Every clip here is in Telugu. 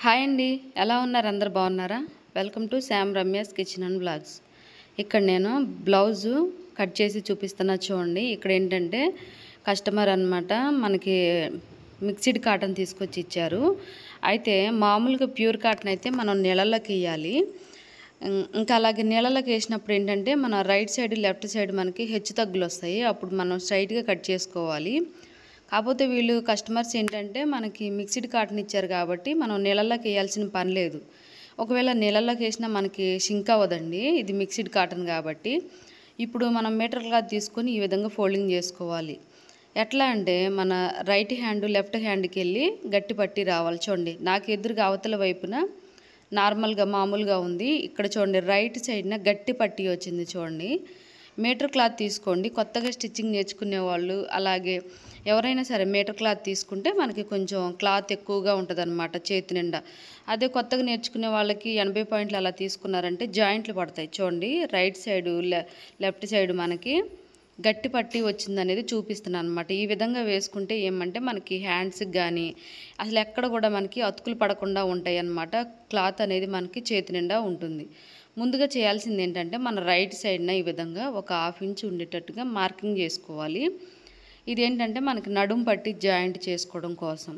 హాయ్ అండి, ఎలా ఉన్నారు? అందరు బాగున్నారా? Welcome to Sam Ramya's kitchen and blogs. ఇక్కడ నేను బ్లౌజు కట్ చేసి చూపిస్తున్నా చూడండి. ఇక్కడ ఏంటంటే కస్టమర్ అన్నమాట మనకి మిక్స్డ్ కాటన్ తీసుకొచ్చి ఇచ్చారు. అయితే మామూలుగా ప్యూర్ కాటన్ అయితే మనం నీళ్ళలోకి వేయాలి. ఇంకా అలాగే నీళ్ళలోకి వేసినప్పుడు ఏంటంటే మన రైట్ సైడ్ లెఫ్ట్ సైడ్ మనకి హెచ్చు తగ్గులు వస్తాయి. అప్పుడు మనం స్ట్రైట్గా కట్ చేసుకోవాలి. కాకపోతే వీళ్ళు కస్టమర్స్ ఏంటంటే మనకి మిక్స్డ్ కాటన్ ఇచ్చారు కాబట్టి మనం నీళ్ళలోకి వేయాల్సిన పని లేదు. ఒకవేళ నీళ్ళలోకి వేసినా మనకి షింక్ అవ్వదండి, ఇది మిక్స్డ్ కాటన్ కాబట్టి. ఇప్పుడు మనం మీటర్ క్లాత్ తీసుకొని ఈ విధంగా ఫోల్డింగ్ చేసుకోవాలి. ఎట్లా అంటే మన రైట్ హ్యాండ్ లెఫ్ట్ హ్యాండ్కి వెళ్ళి గట్టి పట్టి రావాలి. చూడండి, నాకు ఎదురుగా అవతల వైపున నార్మల్గా మామూలుగా ఉంది. ఇక్కడ చూడండి రైట్ సైడ్న గట్టి పట్టి వచ్చింది. చూడండి, మీటర్ క్లాత్ తీసుకోండి. కొత్తగా స్టిచ్చింగ్ నేర్చుకునే వాళ్ళు అలాగే ఎవరైనా సరే మీటర్ క్లాత్ తీసుకుంటే మనకి కొంచెం క్లాత్ ఎక్కువగా ఉంటుంది అన్నమాట చేతి నిండా. అదే కొత్తగా నేర్చుకునే వాళ్ళకి 80 పాయింట్లు అలా తీసుకున్నారంటే జాయింట్లు పడతాయి. చూడండి, రైట్ సైడు లెఫ్ట్ సైడ్ మనకి గట్టి పట్టి వచ్చిందనేది చూపిస్తున్నాను అనమాట. ఈ విధంగా వేసుకుంటే ఏమంటే మనకి హ్యాండ్స్కి కానీ అసలు ఎక్కడ కూడా మనకి అతుకులు పడకుండా ఉంటాయి అన్నమాట. క్లాత్ అనేది మనకి చేతి నిండా ఉంటుంది. ముందుగా చేయాల్సింది ఏంటంటే మన రైట్ సైడ్న ఈ విధంగా ఒక 1/2 ఇంచ్ ఉండేటట్టుగా మార్కింగ్ చేసుకోవాలి. ఇదేంటంటే మనకి నడుం పట్టి జాయింట్ చేసుకోవడం కోసం.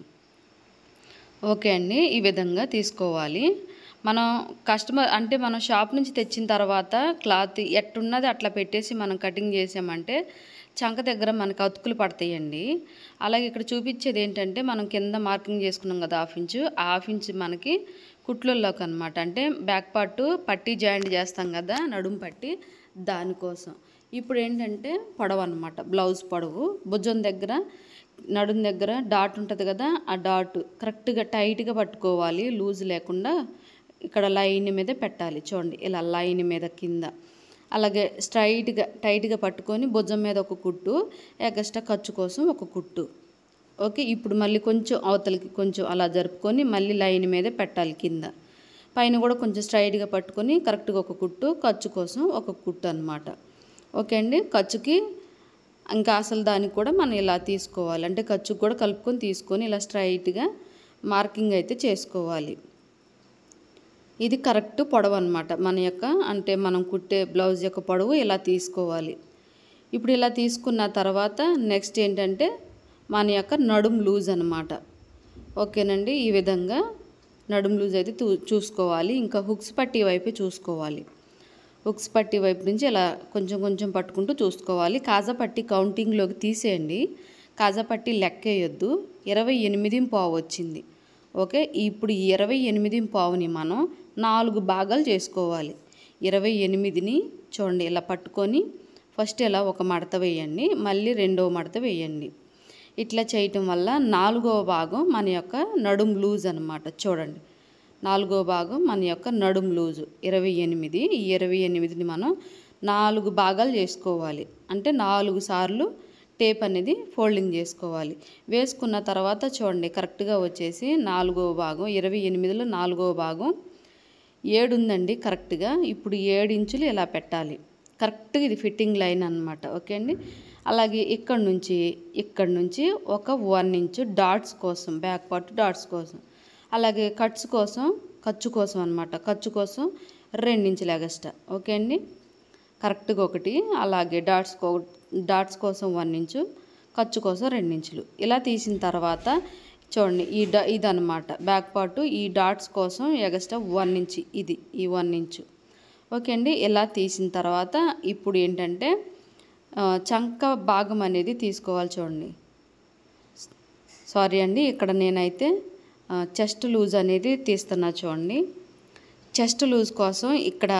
ఓకే అండి, ఈ విధంగా తీసుకోవాలి. మనం కస్టమర్ అంటే మనం షాప్ నుంచి తెచ్చిన తర్వాత క్లాత్ ఎట్టున్నది అట్లా పెట్టేసి మనం కటింగ్ చేసామంటే చంక దగ్గర మనకు అతుకులు పడతాయండి. అలాగే ఇక్కడ చూపించేది ఏంటంటే మనం కింద మార్కింగ్ చేసుకున్నాం కదా 1/2 ఇంచు, ఆ 1/2 ఇంచు మనకి కుట్లలోకి అనమాట. అంటే బ్యాక్ పార్ట్ పట్టి జాయింట్ చేస్తాం కదా నడుం పట్టి, దానికోసం. ఇప్పుడు ఏంటంటే పొడవు అనమాట, బ్లౌజ్ పొడవు భుజం దగ్గర నడుం దగ్గర డాట్ ఉంటుంది కదా, ఆ డాట్ కరెక్ట్గా టైట్గా పట్టుకోవాలి, లూజ్ లేకుండా. ఇక్కడ లైన్ మీద పెట్టాలి. చూడండి, ఇలా లైన్ మీద కింద అలాగే స్ట్రైట్గా టైట్గా పట్టుకొని భుజం మీద ఒక కుట్టు, ఎక్స్ట్రా ఖర్చు కోసం ఒక కుట్టు. ఓకే, ఇప్పుడు మళ్ళీ కొంచెం అవతలకి కొంచెం అలా జరుపుకొని మళ్ళీ లైన్ మీద పెట్టాలి. కింద పైన కూడా కొంచెం స్ట్రైట్గా పట్టుకొని కరెక్ట్గా ఒక కుట్టు, ఖర్చు కోసం ఒక కుట్టు అనమాట. ఓకే అండి, ఖర్చుకి ఇంకా అసలు దానికి కూడా మనం ఇలా తీసుకోవాలి. అంటే ఖర్చుకు కూడా కలుపుకొని తీసుకొని ఇలా స్ట్రైట్గా మార్కింగ్ అయితే చేసుకోవాలి. ఇది కరెక్ట్ పొడవు అనమాట మన యొక్క, అంటే మనం కుట్టే బ్లౌజ్ యొక్క పొడవు ఇలా తీసుకోవాలి. ఇప్పుడు ఇలా తీసుకున్న తర్వాత నెక్స్ట్ ఏంటంటే మన యొక్క నడుం లూజ్ అనమాట. ఓకేనండి, ఈ విధంగా నడుం లూజ్ అయితే చూసుకోవాలి. ఇంకా హుక్స్ పట్టి వైపు చూసుకోవాలి. హుక్స్ పట్టి వైపు నుంచి ఇలా కొంచెం కొంచెం పట్టుకుంటూ చూసుకోవాలి. కాజా పట్టి కౌంటింగ్లోకి తీసేయండి, కాజా పట్టి లెక్కేయొద్దు. 28.5 వచ్చింది. ఓకే, ఇప్పుడు ఈ 28.5ని మనం 4 భాగాలు చేసుకోవాలి. 28ని చూడండి ఇలా పట్టుకొని ఫస్ట్ ఇలా ఒక మడత వేయండి, మళ్ళీ రెండవ మడత వేయండి. ఇట్లా చేయటం వల్ల 4వ భాగం మన యొక్క నడుం లూజ్ అనమాట. చూడండి, 4వ భాగం మన యొక్క నడుం లూజు 28. ఈ 28ని మనం 4 భాగాలు చేసుకోవాలి. అంటే 4 సార్లు టేప్ అనేది ఫోల్డింగ్ చేసుకోవాలి. వేసుకున్న తర్వాత చూడండి కరెక్ట్గా వచ్చేసి 4వ భాగం 28లో 4వ భాగం 7 ఉందండి కరెక్ట్గా. ఇప్పుడు 7 ఇంచులు ఇలా పెట్టాలి. కరెక్ట్గా ఇది ఫిట్టింగ్ లైన్ అనమాట. ఓకే అండి, అలాగే ఇక్కడ నుంచి ఒక 1 ఇంచు డాట్స్ కోసం, బ్యాక్ పార్ట్ డాట్స్ కోసం. అలాగే ఖర్చు కోసం అనమాట. ఖర్చు కోసం 2 ఇంచులు ఎగస్ట్రా. ఓకే అండి, కరెక్ట్గా ఒకటి. అలాగే డాట్స్ కోసం 1 ఇంచు, ఖర్చు కోసం 2 ఇంచులు. ఇలా తీసిన తర్వాత చూడండి ఇదనమాట బ్యాక్ పార్ట్. ఈ డాట్స్ కోసం ఎగస్ట్రా 1 ఇంచు, ఈ 1 ఇంచు. ఓకే అండి, ఇలా తీసిన తర్వాత ఇప్పుడు ఏంటంటే చంక భాగం అనేది తీసుకోవాలి. చూడండి, సారీ అండి, ఇక్కడ నేనైతే చెస్ట్ లూజ్ అనేది తీస్తున్నా. చూడండి, చెస్ట్ లూజ్ కోసం ఇక్కడ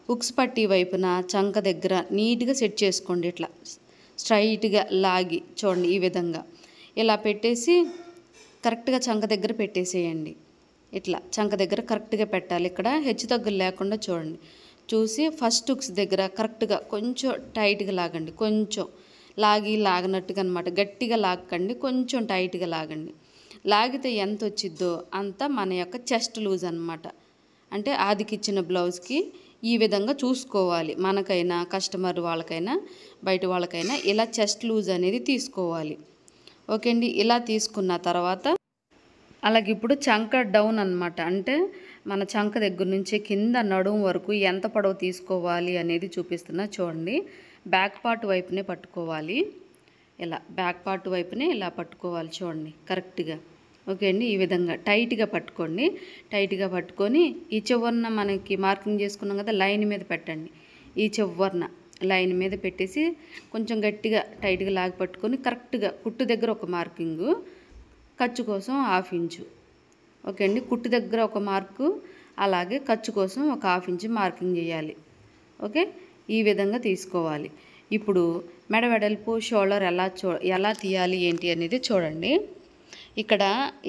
హుక్స్ పట్టి వైపున చంక దగ్గర నీట్గా సెట్ చేసుకోండి. ఇట్లా స్ట్రైట్గా లాగి చూడండి, ఈ విధంగా ఇలా పెట్టేసి కరెక్ట్గా చంక దగ్గర పెట్టేసేయండి. ఇట్లా చంక దగ్గర కరెక్ట్గా పెట్టాలి. ఇక్కడ హెచ్చు తగ్గులు లేకుండా చూడండి. చూసి ఫస్ట్ హుక్స్ దగ్గర కరెక్ట్గా కొంచెం టైట్గా లాగండి. కొంచెం లాగినట్టుగా అనమాట. గట్టిగా లాగకండి, కొంచెం టైట్గా లాగండి. లాగితే ఎంత వచ్చిద్దో అంత మన యొక్క చెస్ట్ లూజ్ అనమాట. అంటే ఆదికిచ్చిన బ్లౌజ్కి ఈ విధంగా చూసుకోవాలి. మనకైనా కస్టమర్ వాళ్ళకైనా బయట వాళ్ళకైనా ఇలా చెస్ట్ లూజ్ అనేది తీసుకోవాలి. ఓకే అండి, ఇలా తీసుకున్న తర్వాత అలాగే ఇప్పుడు చంక డౌన్ అనమాట. అంటే మన చంక దగ్గర నుంచి కింద నడుము వరకు ఎంత పొడవు తీసుకోవాలి అనేది చూపిస్తున్నా చూడండి. బ్యాక్ పార్ట్ వైపునే పట్టుకోవాలి. ఇలా బ్యాక్ పార్ట్ వైపునే ఇలా పట్టుకోవాలి చూడండి కరెక్ట్గా. ఓకే అండి, ఈ విధంగా టైట్గా పట్టుకోండి. టైట్గా పట్టుకొని ఈ చివరన మనకి మార్కింగ్ చేసుకున్నాం కదా, లైన్ మీద పెట్టండి. ఈ చివరన లైన్ మీద పెట్టేసి కొంచెం గట్టిగా టైట్గా లాగి పట్టుకొని కరెక్ట్గా కుట్టు దగ్గర ఒక మార్కింగు, ఖర్చు కోసం 1/2 ఇంచు. ఓకే అండి, కుట్టు దగ్గర ఒక మార్కు, అలాగే ఖర్చు కోసం ఒక 1/2 ఇంచు మార్కింగ్ చేయాలి. ఓకే, ఈ విధంగా తీసుకోవాలి. ఇప్పుడు మెడ వెడల్పు షోల్డర్ ఎలా తీయాలి ఏంటి అనేది చూడండి. ఇక్కడ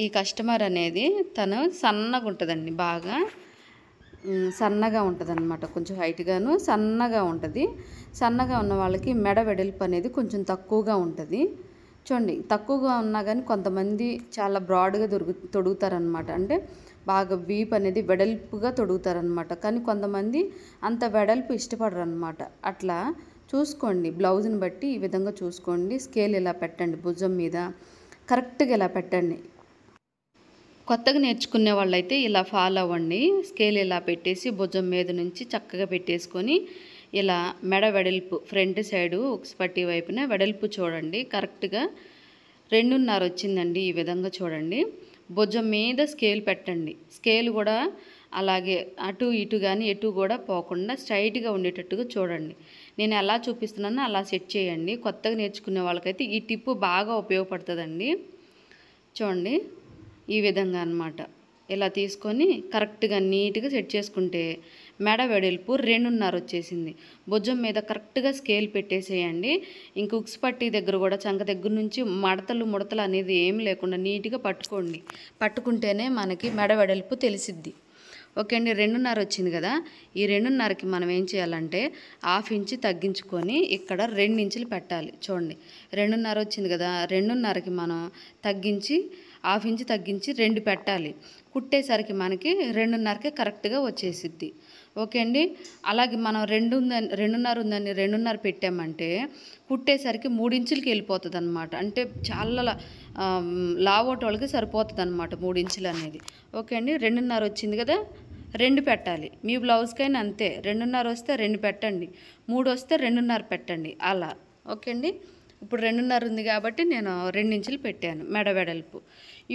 ఈ కస్టమర్ అనేది తను సన్నగా ఉంటుందండి, బాగా సన్నగా ఉంటుంది అనమాట. కొంచెం హైట్గాను సన్నగా ఉంటుంది. సన్నగా ఉన్న వాళ్ళకి మెడ వెడల్పు అనేది కొంచెం తక్కువగా ఉంటుంది. చూడండి, తక్కువగా ఉన్నా కానీ కొంతమంది చాలా బ్రాడ్గా తొడుగుతారనమాట. అంటే బాగా వీప్ అనేది వెడల్పుగా తొడుగుతారనమాట. కానీ కొంతమంది అంత వెడల్పు ఇష్టపడరు అనమాట. అట్లా చూసుకోండి, బ్లౌజ్ని బట్టి ఈ విధంగా చూసుకోండి. స్కేల్ ఇలా పెట్టండి, భుజం మీద కరెక్ట్గా ఇలా పెట్టండి. కొత్తగా నేర్చుకునే వాళ్ళైతే ఇలా ఫాలో అవ్వండి. స్కేల్ ఇలా పెట్టేసి భుజం మీద నుంచి చక్కగా పెట్టేసుకొని ఇలా మెడ వెడల్పు ఫ్రంట్ సైడు ఉక్స్ పట్టి వైపున వెడల్పు చూడండి. కరెక్ట్గా 2.5 వచ్చిందండి. ఈ విధంగా చూడండి. భుజం మీద స్కేల్ పెట్టండి. స్కేల్ కూడా అలాగే అటు ఇటు కానీ ఎటు కూడా పోకుండా స్ట్రైట్గా ఉండేటట్టుగా చూడండి. నేను ఎలా చూపిస్తున్నానో అలా సెట్ చేయండి. కొత్తగా నేర్చుకునే వాళ్ళకైతే ఈ టిప్పు బాగా ఉపయోగపడుతుందండి. చూడండి, ఈ విధంగా అన్నమాట. ఇలా తీసుకొని కరెక్ట్గా నీట్గా సెట్ చేసుకుంటే మెడ వెడల్పు 2.5 వచ్చేసింది. భుజం మీద కరెక్ట్గా స్కేల్ పెట్టేసేయండి. ఇంక ఉక్స్ పట్టి దగ్గర కూడా చంక దగ్గర నుంచి ముడతలు అనేది ఏం లేకుండా నీట్గా పట్టుకోండి. పట్టుకుంటేనే మనకి మెడ వెడల్పు తెలిసిద్ది. ఓకే అండి, 2.5 వచ్చింది కదా. ఈ 2.5కి మనం ఏం చేయాలంటే 1/2 ఇంచు తగ్గించుకొని ఇక్కడ 2 ఇంచులు పెట్టాలి. చూడండి, 2.5 వచ్చింది కదా, 2.5కి మనం తగ్గించి 1/2 ఇంచు తగ్గించి 2 పెట్టాలి. కుట్టేసరికి మనకి 2.5కి కరెక్ట్గా వచ్చేసిద్ది. ఓకే అండి, అలాగే మనం 2.5 ఉందని 2.5 పెట్టామంటే కుట్టేసరికి 3 ఇంచులకి వెళ్ళిపోతుంది అనమాట. అంటే చాలా లావోటి వాళ్ళకి సరిపోతుంది అనమాట 3 ఇంచులు అనేది. ఓకే అండి, 2.5 వచ్చింది కదా, 2 పెట్టాలి. మీ బ్లౌజ్కైనా అంతే, 2.5 వస్తే 2 పెట్టండి, 3 వస్తే 2.5 పెట్టండి అలా. ఓకే అండి, ఇప్పుడు 2.5 ఉంది కాబట్టి నేను 2 ఇంచులు పెట్టాను మెడ వెడల్పు.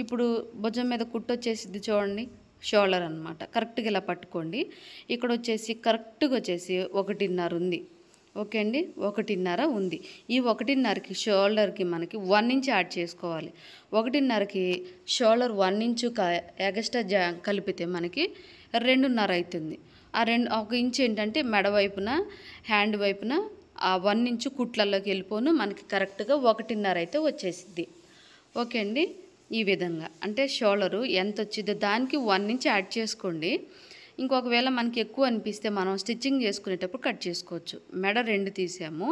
ఇప్పుడు భుజం మీద కుట్టు వచ్చేసిద్ది చూడండి, షోల్డర్ అనమాట. కరెక్ట్గా ఇలా పట్టుకోండి. ఇక్కడ వచ్చేసి కరెక్ట్గా వచ్చేసి 1.5 ఉంది. ఓకే అండి, 1.5 ఉంది. ఈ 1.5కి షోల్డర్కి మనకి 1 ఇంచ్ యాడ్ చేసుకోవాలి. 1.5కి షోల్డర్ 1 ఇంచు ఎగస్ట్రా కలిపితే మనకి 2.5 అవుతుంది. ఆ 1 ఇంచ్ ఏంటంటే మెడ వైపున హ్యాండ్ వైపున ఆ 1 ఇంచు కుట్లలోకి వెళ్ళిపోను మనకి కరెక్ట్గా 1.5 అయితే వచ్చేసిద్ది. ఓకే అండి, ఈ విధంగా అంటే షోల్డరు ఎంత వచ్చిందో దానికి 1 ఇంచ్ యాడ్ చేసుకోండి. ఇంకొకవేళ మనకి ఎక్కువ అనిపిస్తే మనం స్టిచ్చింగ్ చేసుకునేటప్పుడు కట్ చేసుకోవచ్చు. మెడ 2 తీసాము,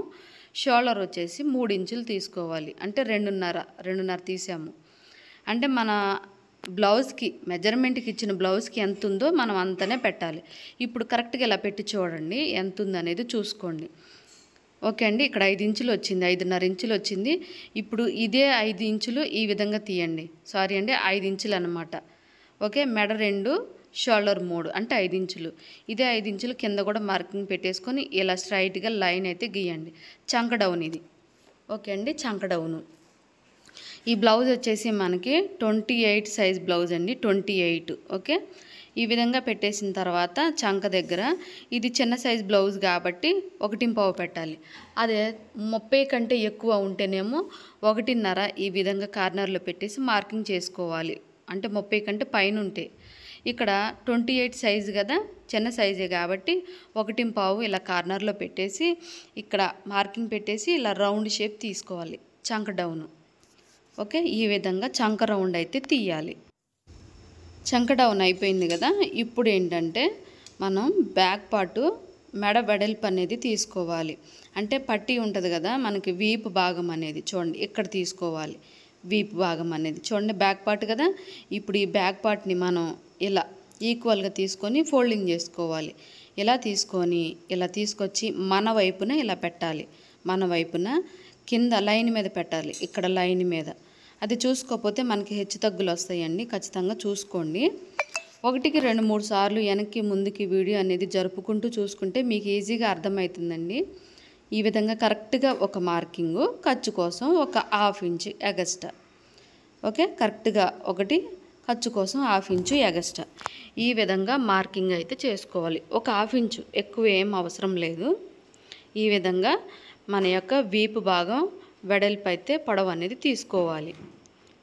షోల్డర్ వచ్చేసి 3 ఇంచులు తీసుకోవాలి. అంటే 2.5 తీసాము. అంటే మన బ్లౌజ్కి మెజర్మెంట్కి ఇచ్చిన బ్లౌజ్కి ఎంత ఉందో మనం అంతనే పెట్టాలి. ఇప్పుడు కరెక్ట్గా ఇలా పెట్టి చూడండి ఎంత ఉందనేది చూసుకోండి. ఓకే అండి, ఇక్కడ 5 ఇంచులు వచ్చింది, 5.5 ఇంచులు వచ్చింది. ఇప్పుడు ఇదే 5 ఇంచులు ఈ విధంగా తీయండి. సారీ అండి, 5 ఇంచులు అనమాట. ఓకే, మెడ 2 షోల్డర్ 3 అంటే 5 ఇంచులు. ఇదే 5 ఇంచులు కింద కూడా మార్కింగ్ పెట్టేసుకొని ఇలా స్ట్రైట్గా లైన్ అయితే గీయండి. చంక డౌన్ ఇది. ఓకే అండి, చంక డౌను. ఈ బ్లౌజ్ వచ్చేసి మనకి 28 సైజ్ బ్లౌజ్ అండి, 28. ఓకే, ఈ విధంగా పెట్టేసిన తర్వాత చంక దగ్గర ఇది చిన్న సైజ్ బ్లౌజ్ కాబట్టి 1.5 పెట్టాలి. అదే 30 కంటే ఎక్కువ ఉంటేనేమో 1.5 ఈ విధంగా కార్నర్లో పెట్టేసి మార్కింగ్ చేసుకోవాలి. అంటే 30 కంటే పైన ఉంటే. ఇక్కడ 28 సైజు కదా, చిన్న సైజే కాబట్టి 1.5 ఇలా కార్నర్లో పెట్టేసి ఇక్కడ మార్కింగ్ పెట్టేసి ఇలా రౌండ్ షేప్ తీసుకోవాలి చంక డౌను. ఓకే, ఈ విధంగా చంక రౌండ్ అయితే తీయాలి. చంక డౌన్ అయిపోయింది కదా. ఇప్పుడు ఏంటంటే మనం బ్యాక్ పార్టు మెడ వెడల్పు అనేది తీసుకోవాలి. అంటే పట్టీ ఉంటుంది కదా మనకి, వీపు భాగం అనేది చూడండి ఇక్కడ తీసుకోవాలి. వీపు భాగం అనేది చూడండి బ్యాక్ పార్ట్ కదా. ఇప్పుడు ఈ బ్యాక్ పార్ట్ని మనం ఇలా ఈక్వల్గా తీసుకొని ఫోల్డింగ్ చేసుకోవాలి. ఇలా తీసుకొని ఇలా తీసుకొచ్చి మన వైపున ఇలా పెట్టాలి. మన వైపున కింద లైన్ మీద పెట్టాలి, ఇక్కడ లైన్ మీద. అది చూసుకోకపోతే మనకి హెచ్చు తగ్గులు వస్తాయండి, ఖచ్చితంగా చూసుకోండి. 1కి 2, 3 సార్లు వెనక్కి ముందుకి వీడియో అనేది జరుపుకుంటూ చూసుకుంటే మీకు ఈజీగా అర్థమవుతుందండి. ఈ విధంగా కరెక్ట్గా ఒక మార్కింగు, ఖర్చు కోసం ఒక 1/2 ఇంచ్ ఎగస్ట్రా. ఓకే, కరెక్ట్గా ఒకటి, ఖర్చు కోసం 1/2 ఇంచు ఎగస్ట్రా. ఈ విధంగా మార్కింగ్ అయితే చేసుకోవాలి. ఒక 1/2 ఇంచు, ఎక్కువ ఏం అవసరం లేదు. ఈ విధంగా మన యొక్క వీపు భాగం వెడల్పు అయితే పొడవు అనేది తీసుకోవాలి.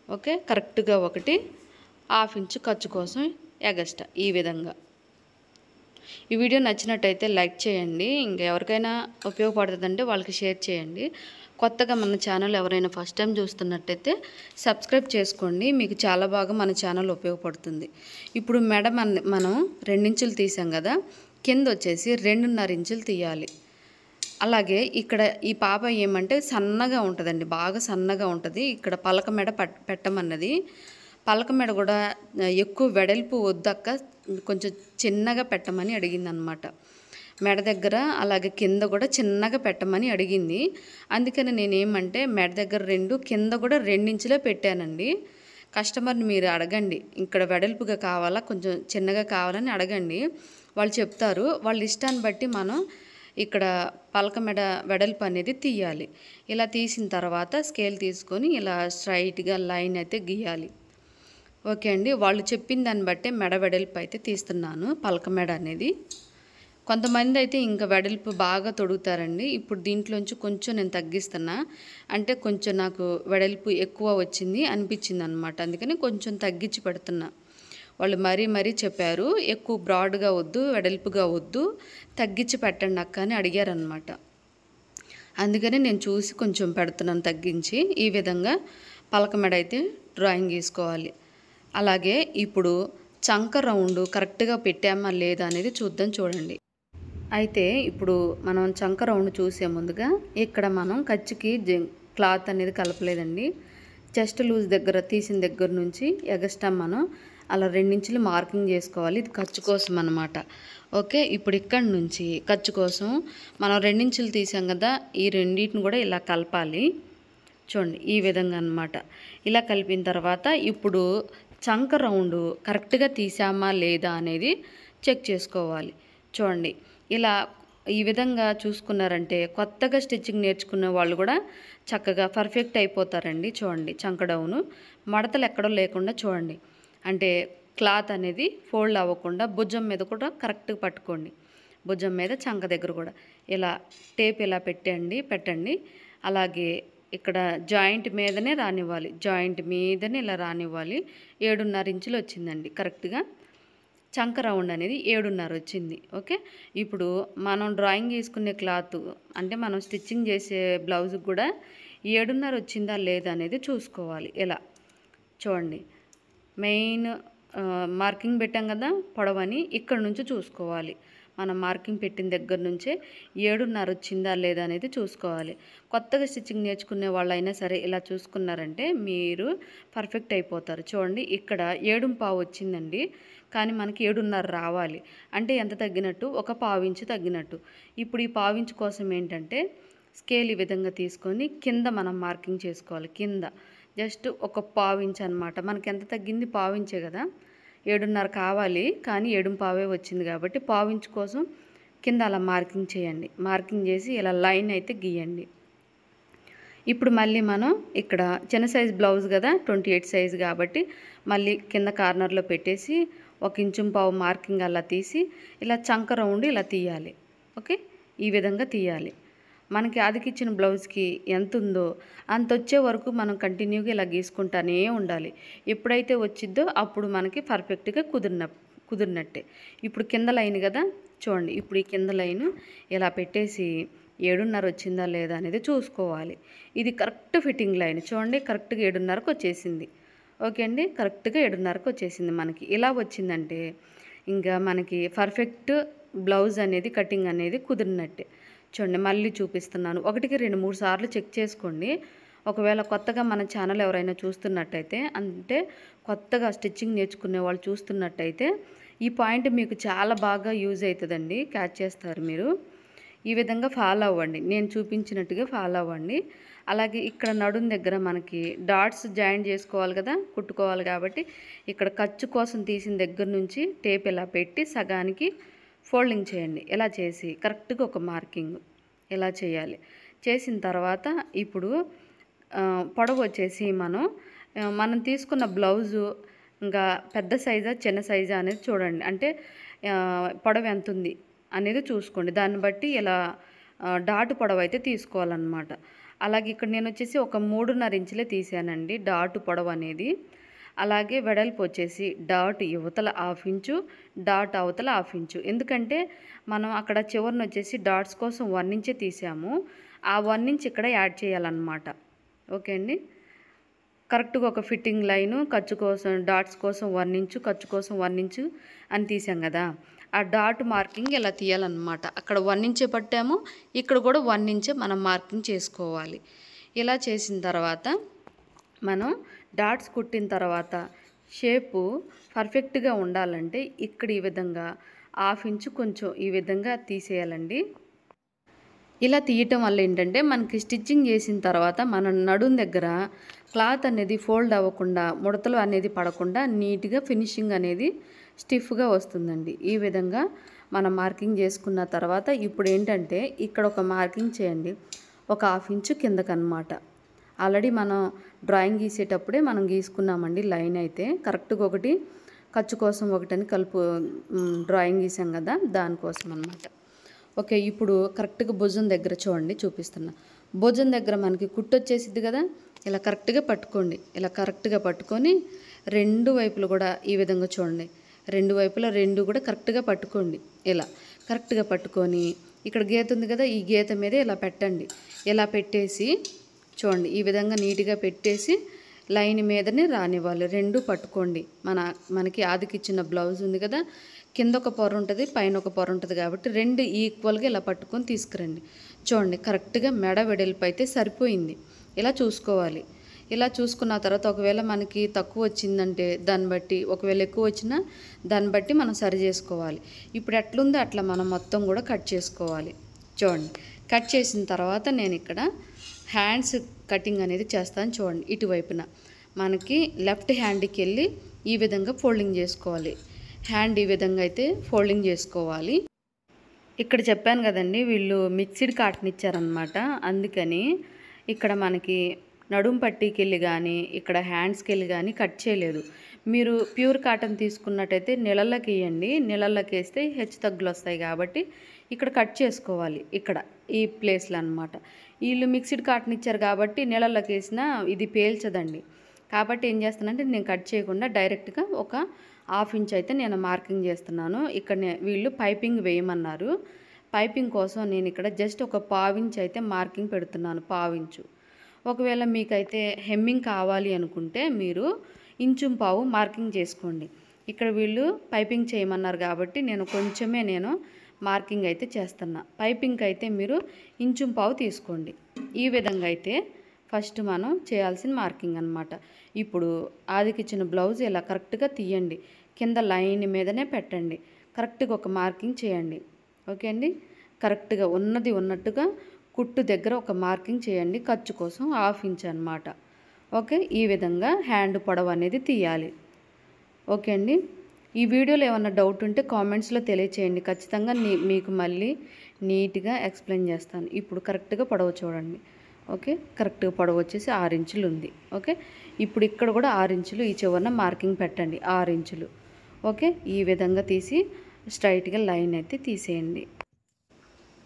ఓకే, కరెక్ట్గా ఒకటి, 1/2 ఇంచు ఖర్చు కోసం ఎగస్ట్రా. ఈ విధంగా ఈ వీడియో నచ్చినట్టయితే లైక్ చేయండి. ఇంకా ఎవరికైనా ఉపయోగపడుతుందంటే వాళ్ళకి షేర్ చేయండి. కొత్తగా మన ఛానల్ ఎవరైనా ఫస్ట్ టైం చూస్తున్నట్టయితే సబ్స్క్రైబ్ చేసుకోండి. మీకు చాలా బాగా మన ఛానల్ ఉపయోగపడుతుంది. ఇప్పుడు మెడ మనం 2 ఇంచులు తీసాం కదా, కింద వచ్చేసి 2.5 ఇంచులు తీయాలి. అలాగే ఇక్కడ ఈ పాప ఏమంటే సన్నగా ఉంటుందండి, బాగా సన్నగా ఉంటుంది. ఇక్కడ పలక మెడ పెట్టమన్నది. పలక మెడ కూడా ఎక్కువ వెడల్పు వద్దక్క, కొంచెం చిన్నగా పెట్టమని అడిగిందనమాట. మెడ దగ్గర అలాగే కింద కూడా చిన్నగా పెట్టమని అడిగింది. అందుకని నేనేమంటే మెడ దగ్గర 2, కింద కూడా 2 ఇంచులే పెట్టానండి. కస్టమర్ని మీరు అడగండి, ఇక్కడ వెడల్పుగా కావాలా కొంచెం చిన్నగా కావాలని అడగండి, వాళ్ళు చెప్తారు. వాళ్ళ ఇష్టాన్ని బట్టి మనం ఇక్కడ పలక మెడ వెడల్పు అనేది తీయాలి. ఇలా తీసిన తర్వాత స్కేల్ తీసుకొని ఇలా స్ట్రైట్గా లైన్ అయితే గీయాలి. ఓకే అండి, వాళ్ళు చెప్పిన దాన్ని బట్టే మెడ వెడల్పు అయితే తీస్తున్నాను, పలక మెడ అనేది. కొంతమంది అయితే ఇంకా వెడల్పు బాగా తొడుగుతారండి. ఇప్పుడు దీంట్లోంచి కొంచెం నేను తగ్గిస్తున్నా, అంటే కొంచెం నాకు వెడల్పు ఎక్కువ వచ్చింది అనిపించింది అనమాట. అందుకని కొంచెం తగ్గించి పెడుతున్నా. వాళ్ళు మరీ చెప్పారు, ఎక్కువ బ్రాడ్గా వద్దు, వెడల్పుగా వద్దు, తగ్గించి పెట్టండి అక్క అని అడిగారనమాట. అందుకని నేను చూసి కొంచెం పెడుతున్నాను తగ్గించి. ఈ విధంగా పలక మెడ అయితే డ్రాయింగ్ గీసుకోవాలి. అలాగే ఇప్పుడు చంక రౌండ్ కరెక్ట్గా పెట్టామా లేదా అనేది చూద్దాం, చూడండి. అయితే ఇప్పుడు మనం చంక రౌండ్ చూసే ముందుగా ఇక్కడ మనం ఖర్చుకి క్లాత్ అనేది కలపలేదండి. చెస్ట్ లూజ్ దగ్గర తీసిన దగ్గర నుంచి ఎగస్ట్రా మనం అలా 2 ఇంచులు మార్కింగ్ చేసుకోవాలి. ఇది ఖర్చు కోసం అనమాట. ఓకే, ఇప్పుడు ఇక్కడ నుంచి ఖర్చు కోసం మనం 2 ఇంచులు తీసాం కదా, ఈ రెండింటిని కూడా ఇలా కలపాలి. చూడండి, ఈ విధంగా అనమాట. ఇలా కలిపిన తర్వాత ఇప్పుడు చంక రౌండ్ కరెక్ట్గా తీసామా లేదా అనేది చెక్ చేసుకోవాలి. చూడండి, ఇలా ఈ విధంగా చూసుకున్నారంటే కొత్తగా స్టిచ్చింగ్ నేర్చుకునే వాళ్ళు కూడా చక్కగా పర్ఫెక్ట్ అయిపోతారండి. చూడండి, చంక డౌను మడతలు ఎక్కడో లేకుండా చూడండి, అంటే క్లాత్ అనేది ఫోల్డ్ అవ్వకుండా భుజం మీద కూడా కరెక్ట్గా పట్టుకోండి. భుజం మీద చంక దగ్గర కూడా ఇలా టేప్ ఇలా పెట్టండి. అలాగే ఇక్కడ జాయింట్ మీదనే రానివ్వాలి, జాయింట్ మీదనే ఇలా రానివ్వాలి. 7.5 ఇంచులు వచ్చిందండి కరెక్ట్గా. చంక రౌండ్ అనేది 7.5 వచ్చింది. ఓకే, ఇప్పుడు మనం డ్రాయింగ్ వేసుకునే క్లాత్ అంటే మనం స్టిచ్చింగ్ చేసే బ్లౌజ్కి కూడా 7.5 వచ్చిందా లేదా అనేది చూసుకోవాలి. ఇలా చూడండి, మెయిన్ మార్కింగ్ పెట్టాం కదా పొడవని, ఇక్కడ నుంచి చూసుకోవాలి. మనం మార్కింగ్ పెట్టిన దగ్గర నుంచే 7.5 వచ్చిందా లేదా అనేది చూసుకోవాలి. కొత్తగా స్టిచ్చింగ్ నేర్చుకునే వాళ్ళైనా సరే ఇలా చూసుకున్నారంటే మీరు పర్ఫెక్ట్ అయిపోతారు. చూడండి, ఇక్కడ 7.5 వచ్చిందండి, కానీ మనకి 7.5 రావాలి. అంటే ఎంత తగ్గినట్టు? ఒక 1/4 ఇంచు తగ్గినట్టు. ఇప్పుడు ఈ 1/4 ఇంచు కోసం ఏంటంటే స్కేల్ ఈ విధంగా తీసుకొని కింద మనం మార్కింగ్ చేసుకోవాలి. కింద జస్ట్ ఒక 1/4 ఇంచు అనమాట. మనకి ఎంత తగ్గింది? 1/4 ఇంచే కదా, 7.5 కావాలి, కానీ 7.5 వచ్చింది కాబట్టి 1/4 ఇంచు కోసం కింద అలా మార్కింగ్ చేయండి. మార్కింగ్ చేసి ఇలా లైన్ అయితే గీయండి. ఇప్పుడు మళ్ళీ మనం ఇక్కడ చిన్న సైజ్ బ్లౌజ్ కదా, 28 సైజు కాబట్టి మళ్ళీ కింద కార్నర్లో పెట్టేసి 1.5 ఇంచు మార్కింగ్ అలా తీసి ఇలా చంక రౌండ్ ఇలా తీయాలి. ఓకే, ఈ విధంగా తీయాలి. మనకి ఆదికిచ్చిన బ్లౌజ్కి ఎంత ఉందో అంత వచ్చే వరకు మనం కంటిన్యూగా ఇలా గీసుకుంటానే ఉండాలి. ఎప్పుడైతే వచ్చిద్దో అప్పుడు మనకి పర్ఫెక్ట్గా కుదిరినట్టే. ఇప్పుడు కింద లైన్ కదా, చూడండి, ఇప్పుడు ఈ కింద లైన్ ఇలా పెట్టేసి 7.5 వచ్చిందా లేదా అనేది చూసుకోవాలి. ఇది కరెక్ట్ ఫిట్టింగ్ లైన్. చూడండి, కరెక్ట్గా 7.5కి వచ్చేసింది. ఓకే అండి, కరెక్ట్గా 7.5కి వచ్చేసింది. మనకి ఇలా వచ్చిందంటే ఇంకా మనకి పర్ఫెక్ట్ బ్లౌజ్ అనేది కటింగ్ అనేది కుదిరినట్టే. చూడండి, మళ్ళీ చూపిస్తున్నాను. 1కి 2, 3 సార్లు చెక్ చేసుకోండి. ఒకవేళ కొత్తగా మన ఛానల్ ఎవరైనా చూస్తున్నట్టయితే, అంటే కొత్తగా స్టిచ్చింగ్ నేర్చుకునే వాళ్ళు చూస్తున్నట్టయితే ఈ పాయింట్ మీకు చాలా బాగా యూజ్ అవుతుందండి, క్యాచ్ చేస్తారు మీరు. ఈ విధంగా ఫాలో అవ్వండి, నేను చూపించినట్టుగా ఫాలో అవ్వండి. అలాగే ఇక్కడ నడుం దగ్గర మనకి డాట్స్ జాయిన్ చేసుకోవాలి కదా, కుట్టుకోవాలి. కాబట్టి ఇక్కడ ఖర్చు కోసం తీసిన దగ్గర నుంచి టేప్ ఇలా పెట్టి సగానికి ఫోల్డింగ్ చేయండి. ఇలా చేసి కరెక్ట్గా ఒక మార్కింగ్ ఇలా చేయాలి. చేసిన తర్వాత ఇప్పుడు పొడవు వచ్చేసి మనం తీసుకున్న బ్లౌజు ఇంకా పెద్ద సైజా చిన్న సైజా అనేది చూడండి. అంటే పొడవు ఎంత ఉంది అనేది చూసుకోండి. దాన్ని బట్టి ఇలా డాటు పొడవు అయితే తీసుకోవాలన్నమాట. అలాగే ఇక్కడ నేను వచ్చేసి ఒక 3.5 ఇంచులే తీసానండి డాటు పొడవు అనేది. అలాగే వెడల్పు వచ్చేసి డాట్ యువతల 1/2 ఇంచు, డాట్ అవతల 1/2 ఇంచు. ఎందుకంటే మనం అక్కడ చివరిన వచ్చేసి డాట్స్ కోసం 1 ఇంచే తీసాము. ఆ 1 ఇంచ్ ఇక్కడ యాడ్ చేయాలన్నమాట. ఓకే అండి. కరెక్ట్గా ఒక ఫిట్టింగ్ లైను ఖర్చు కోసం డాట్స్ కోసం 1 ఇంచు, ఖర్చు కోసం 1 ఇంచు అని తీసాం కదా, ఆ డాట్ మార్కింగ్ ఇలా తీయాలన్నమాట. అక్కడ 1 ఇంచే పట్టాము, ఇక్కడ కూడా 1 ఇంచే మనం మార్కింగ్ చేసుకోవాలి. ఇలా చేసిన తర్వాత మనం డాట్స్ కుట్టిన తర్వాత షేపు పర్ఫెక్ట్గా ఉండాలంటే ఇక్కడ ఈ విధంగా 1/2 ఇంచు కొంచెం ఈ విధంగా తీసేయాలండి. ఇలా తీయటం వల్ల ఏంటంటే మనకి స్టిచ్చింగ్ చేసిన తర్వాత మన నడుం దగ్గర క్లాత్ అనేది ఫోల్డ్ అవ్వకుండా, ముడతలు అనేది పడకుండా నీట్గా ఫినిషింగ్ అనేది స్టిఫ్గా వస్తుందండి. ఈ విధంగా మనం మార్కింగ్ చేసుకున్న తర్వాత ఇప్పుడు ఏంటంటే ఇక్కడ ఒక మార్కింగ్ చేయండి, ఒక 1/2 ఇంచు కిందకన్నమాట. ఆల్రెడీ మనం డ్రాయింగ్ గీసేటప్పుడే మనం గీసుకున్నామండి లైన్ అయితే. కరెక్ట్గా ఒకటి ఖర్చు కోసం ఒకటని డ్రాయింగ్ గీసాం కదా, దానికోసం అన్నమాట. ఓకే, ఇప్పుడు కరెక్ట్గా భుజం దగ్గర చూడండి, చూపిస్తున్నా. భుజం దగ్గర మనకి కుట్టు వచ్చేసిద్ది కదా, ఇలా కరెక్ట్గా పట్టుకోండి. ఇలా కరెక్ట్గా పట్టుకొని 2 వైపులు కూడా ఈ విధంగా చూడండి, 2 వైపులా 2 కూడా కరెక్ట్గా పట్టుకోండి. ఇలా కరెక్ట్గా పట్టుకొని ఇక్కడ గీత ఉంది కదా, ఈ గీత మీద ఇలా పెట్టండి. ఇలా పెట్టేసి చూడండి, ఈ విధంగా నీట్గా పెట్టేసి లైన్ మీదనే రానివ్వాలి. 2 పట్టుకోండి. మనకి ఆదికిచ్చిన బ్లౌజ్ ఉంది కదా, కింద ఒక పొర ఉంటుంది, పైన ఒక పొర ఉంటుంది. కాబట్టి 2 ఈక్వల్గా ఇలా పట్టుకొని తీసుకురండి. చూడండి, కరెక్ట్గా మెడ వెడల్పు అయితే సరిపోయింది. ఇలా చూసుకోవాలి. ఇలా చూసుకున్న తర్వాత ఒకవేళ మనకి తక్కువ వచ్చిందంటే దాన్ని బట్టి, ఒకవేళ ఎక్కువ వచ్చినా దాన్ని బట్టి మనం సరి చేసుకోవాలి. ఇప్పుడు ఎట్లుందో అట్లా మనం మొత్తం కూడా కట్ చేసుకోవాలి. చూడండి, కట్ చేసిన తర్వాత నేను ఇక్కడ హ్యాండ్స్ కటింగ్ అనేది చేస్తాను. చూడండి, ఇటువైపున మనకి లెఫ్ట్ హ్యాండ్కి వెళ్ళి ఈ విధంగా ఫోల్డింగ్ చేసుకోవాలి. హ్యాండ్ ఈ విధంగా అయితే ఫోల్డింగ్ చేసుకోవాలి. ఇక్కడ చెప్పాను కదండి, వీళ్ళు మిక్స్డ్ కాటన్ ఇచ్చారనమాట. అందుకని ఇక్కడ మనకి నడుం పట్టీకి వెళ్ళి కానీ ఇక్కడ హ్యాండ్స్కి వెళ్ళి కానీ కట్ చేయలేదు. మీరు ప్యూర్ కాటన్ తీసుకున్నట్టయితే నీళ్ళకి వేయండి. నీళ్ళకి వేస్తే హెచ్చు తగ్గులు వస్తాయి. కాబట్టి ఇక్కడ కట్ చేసుకోవాలి, ఇక్కడ ఈ ప్లేస్లో అనమాట. వీళ్ళు మిక్స్డ్ కాటన్ ఇచ్చారు కాబట్టి నీళ్ళకి వేసినా ఇది పేల్చదండి. కాబట్టి ఏం చేస్తానంటే నేను కట్ చేయకుండా డైరెక్ట్గా ఒక 1/2 ఇంచ్ అయితే నేను మార్కింగ్ చేస్తున్నాను. ఇక్కడ వీళ్ళు పైపింగ్ వేయమన్నారు. పైపింగ్ కోసం నేను ఇక్కడ జస్ట్ ఒక 1/4 ఇంచ్ అయితే మార్కింగ్ పెడుతున్నాను. 1/4 ఇంచు. ఒకవేళ మీకైతే హెమ్మింగ్ కావాలి అనుకుంటే మీరు 1.5 ఇంచు మార్కింగ్ చేసుకోండి. ఇక్కడ వీళ్ళు పైపింగ్ చేయమన్నారు కాబట్టి నేను కొంచెమే మార్కింగ్ అయితే చేస్తున్నా. పైపింగ్ అయితే మీరు 1.5 ఇంచు తీసుకోండి. ఈ విధంగా అయితే ఫస్ట్ మనం చేయాల్సిన మార్కింగ్ అనమాట. ఇప్పుడు ఆదికిచ్చిన బ్లౌజ్ ఇలా కరెక్ట్గా తీయండి, కింద లైన్ మీదనే పెట్టండి, కరెక్ట్గా ఒక మార్కింగ్ చేయండి. ఓకే అండి, కరెక్ట్గా ఉన్నది ఉన్నట్టుగా కుట్టు దగ్గర ఒక మార్కింగ్ చేయండి. ఖర్చు కోసం 1/2 ఇంచ్ అనమాట. ఓకే, ఈ విధంగా హ్యాండ్ పొడవు అనేది తీయాలి. ఓకే అండి, ఈ వీడియోలో ఏమన్నా డౌట్ ఉంటే కామెంట్స్లో తెలియచేయండి. ఖచ్చితంగా మీకు మళ్ళీ నీట్గా ఎక్స్ప్లెయిన్ చేస్తాను. ఇప్పుడు కరెక్ట్గా పొడవు చూడండి. ఓకే, కరెక్ట్గా పొడవు వచ్చేసి 6 ఇంచులు ఉంది. ఓకే, ఇప్పుడు ఇక్కడ కూడా 6 ఇంచులు ఈ చివరన మార్కింగ్ పెట్టండి, 6 ఇంచులు. ఓకే, ఈ విధంగా తీసి స్ట్రైట్గా లైన్ అయితే తీసేయండి.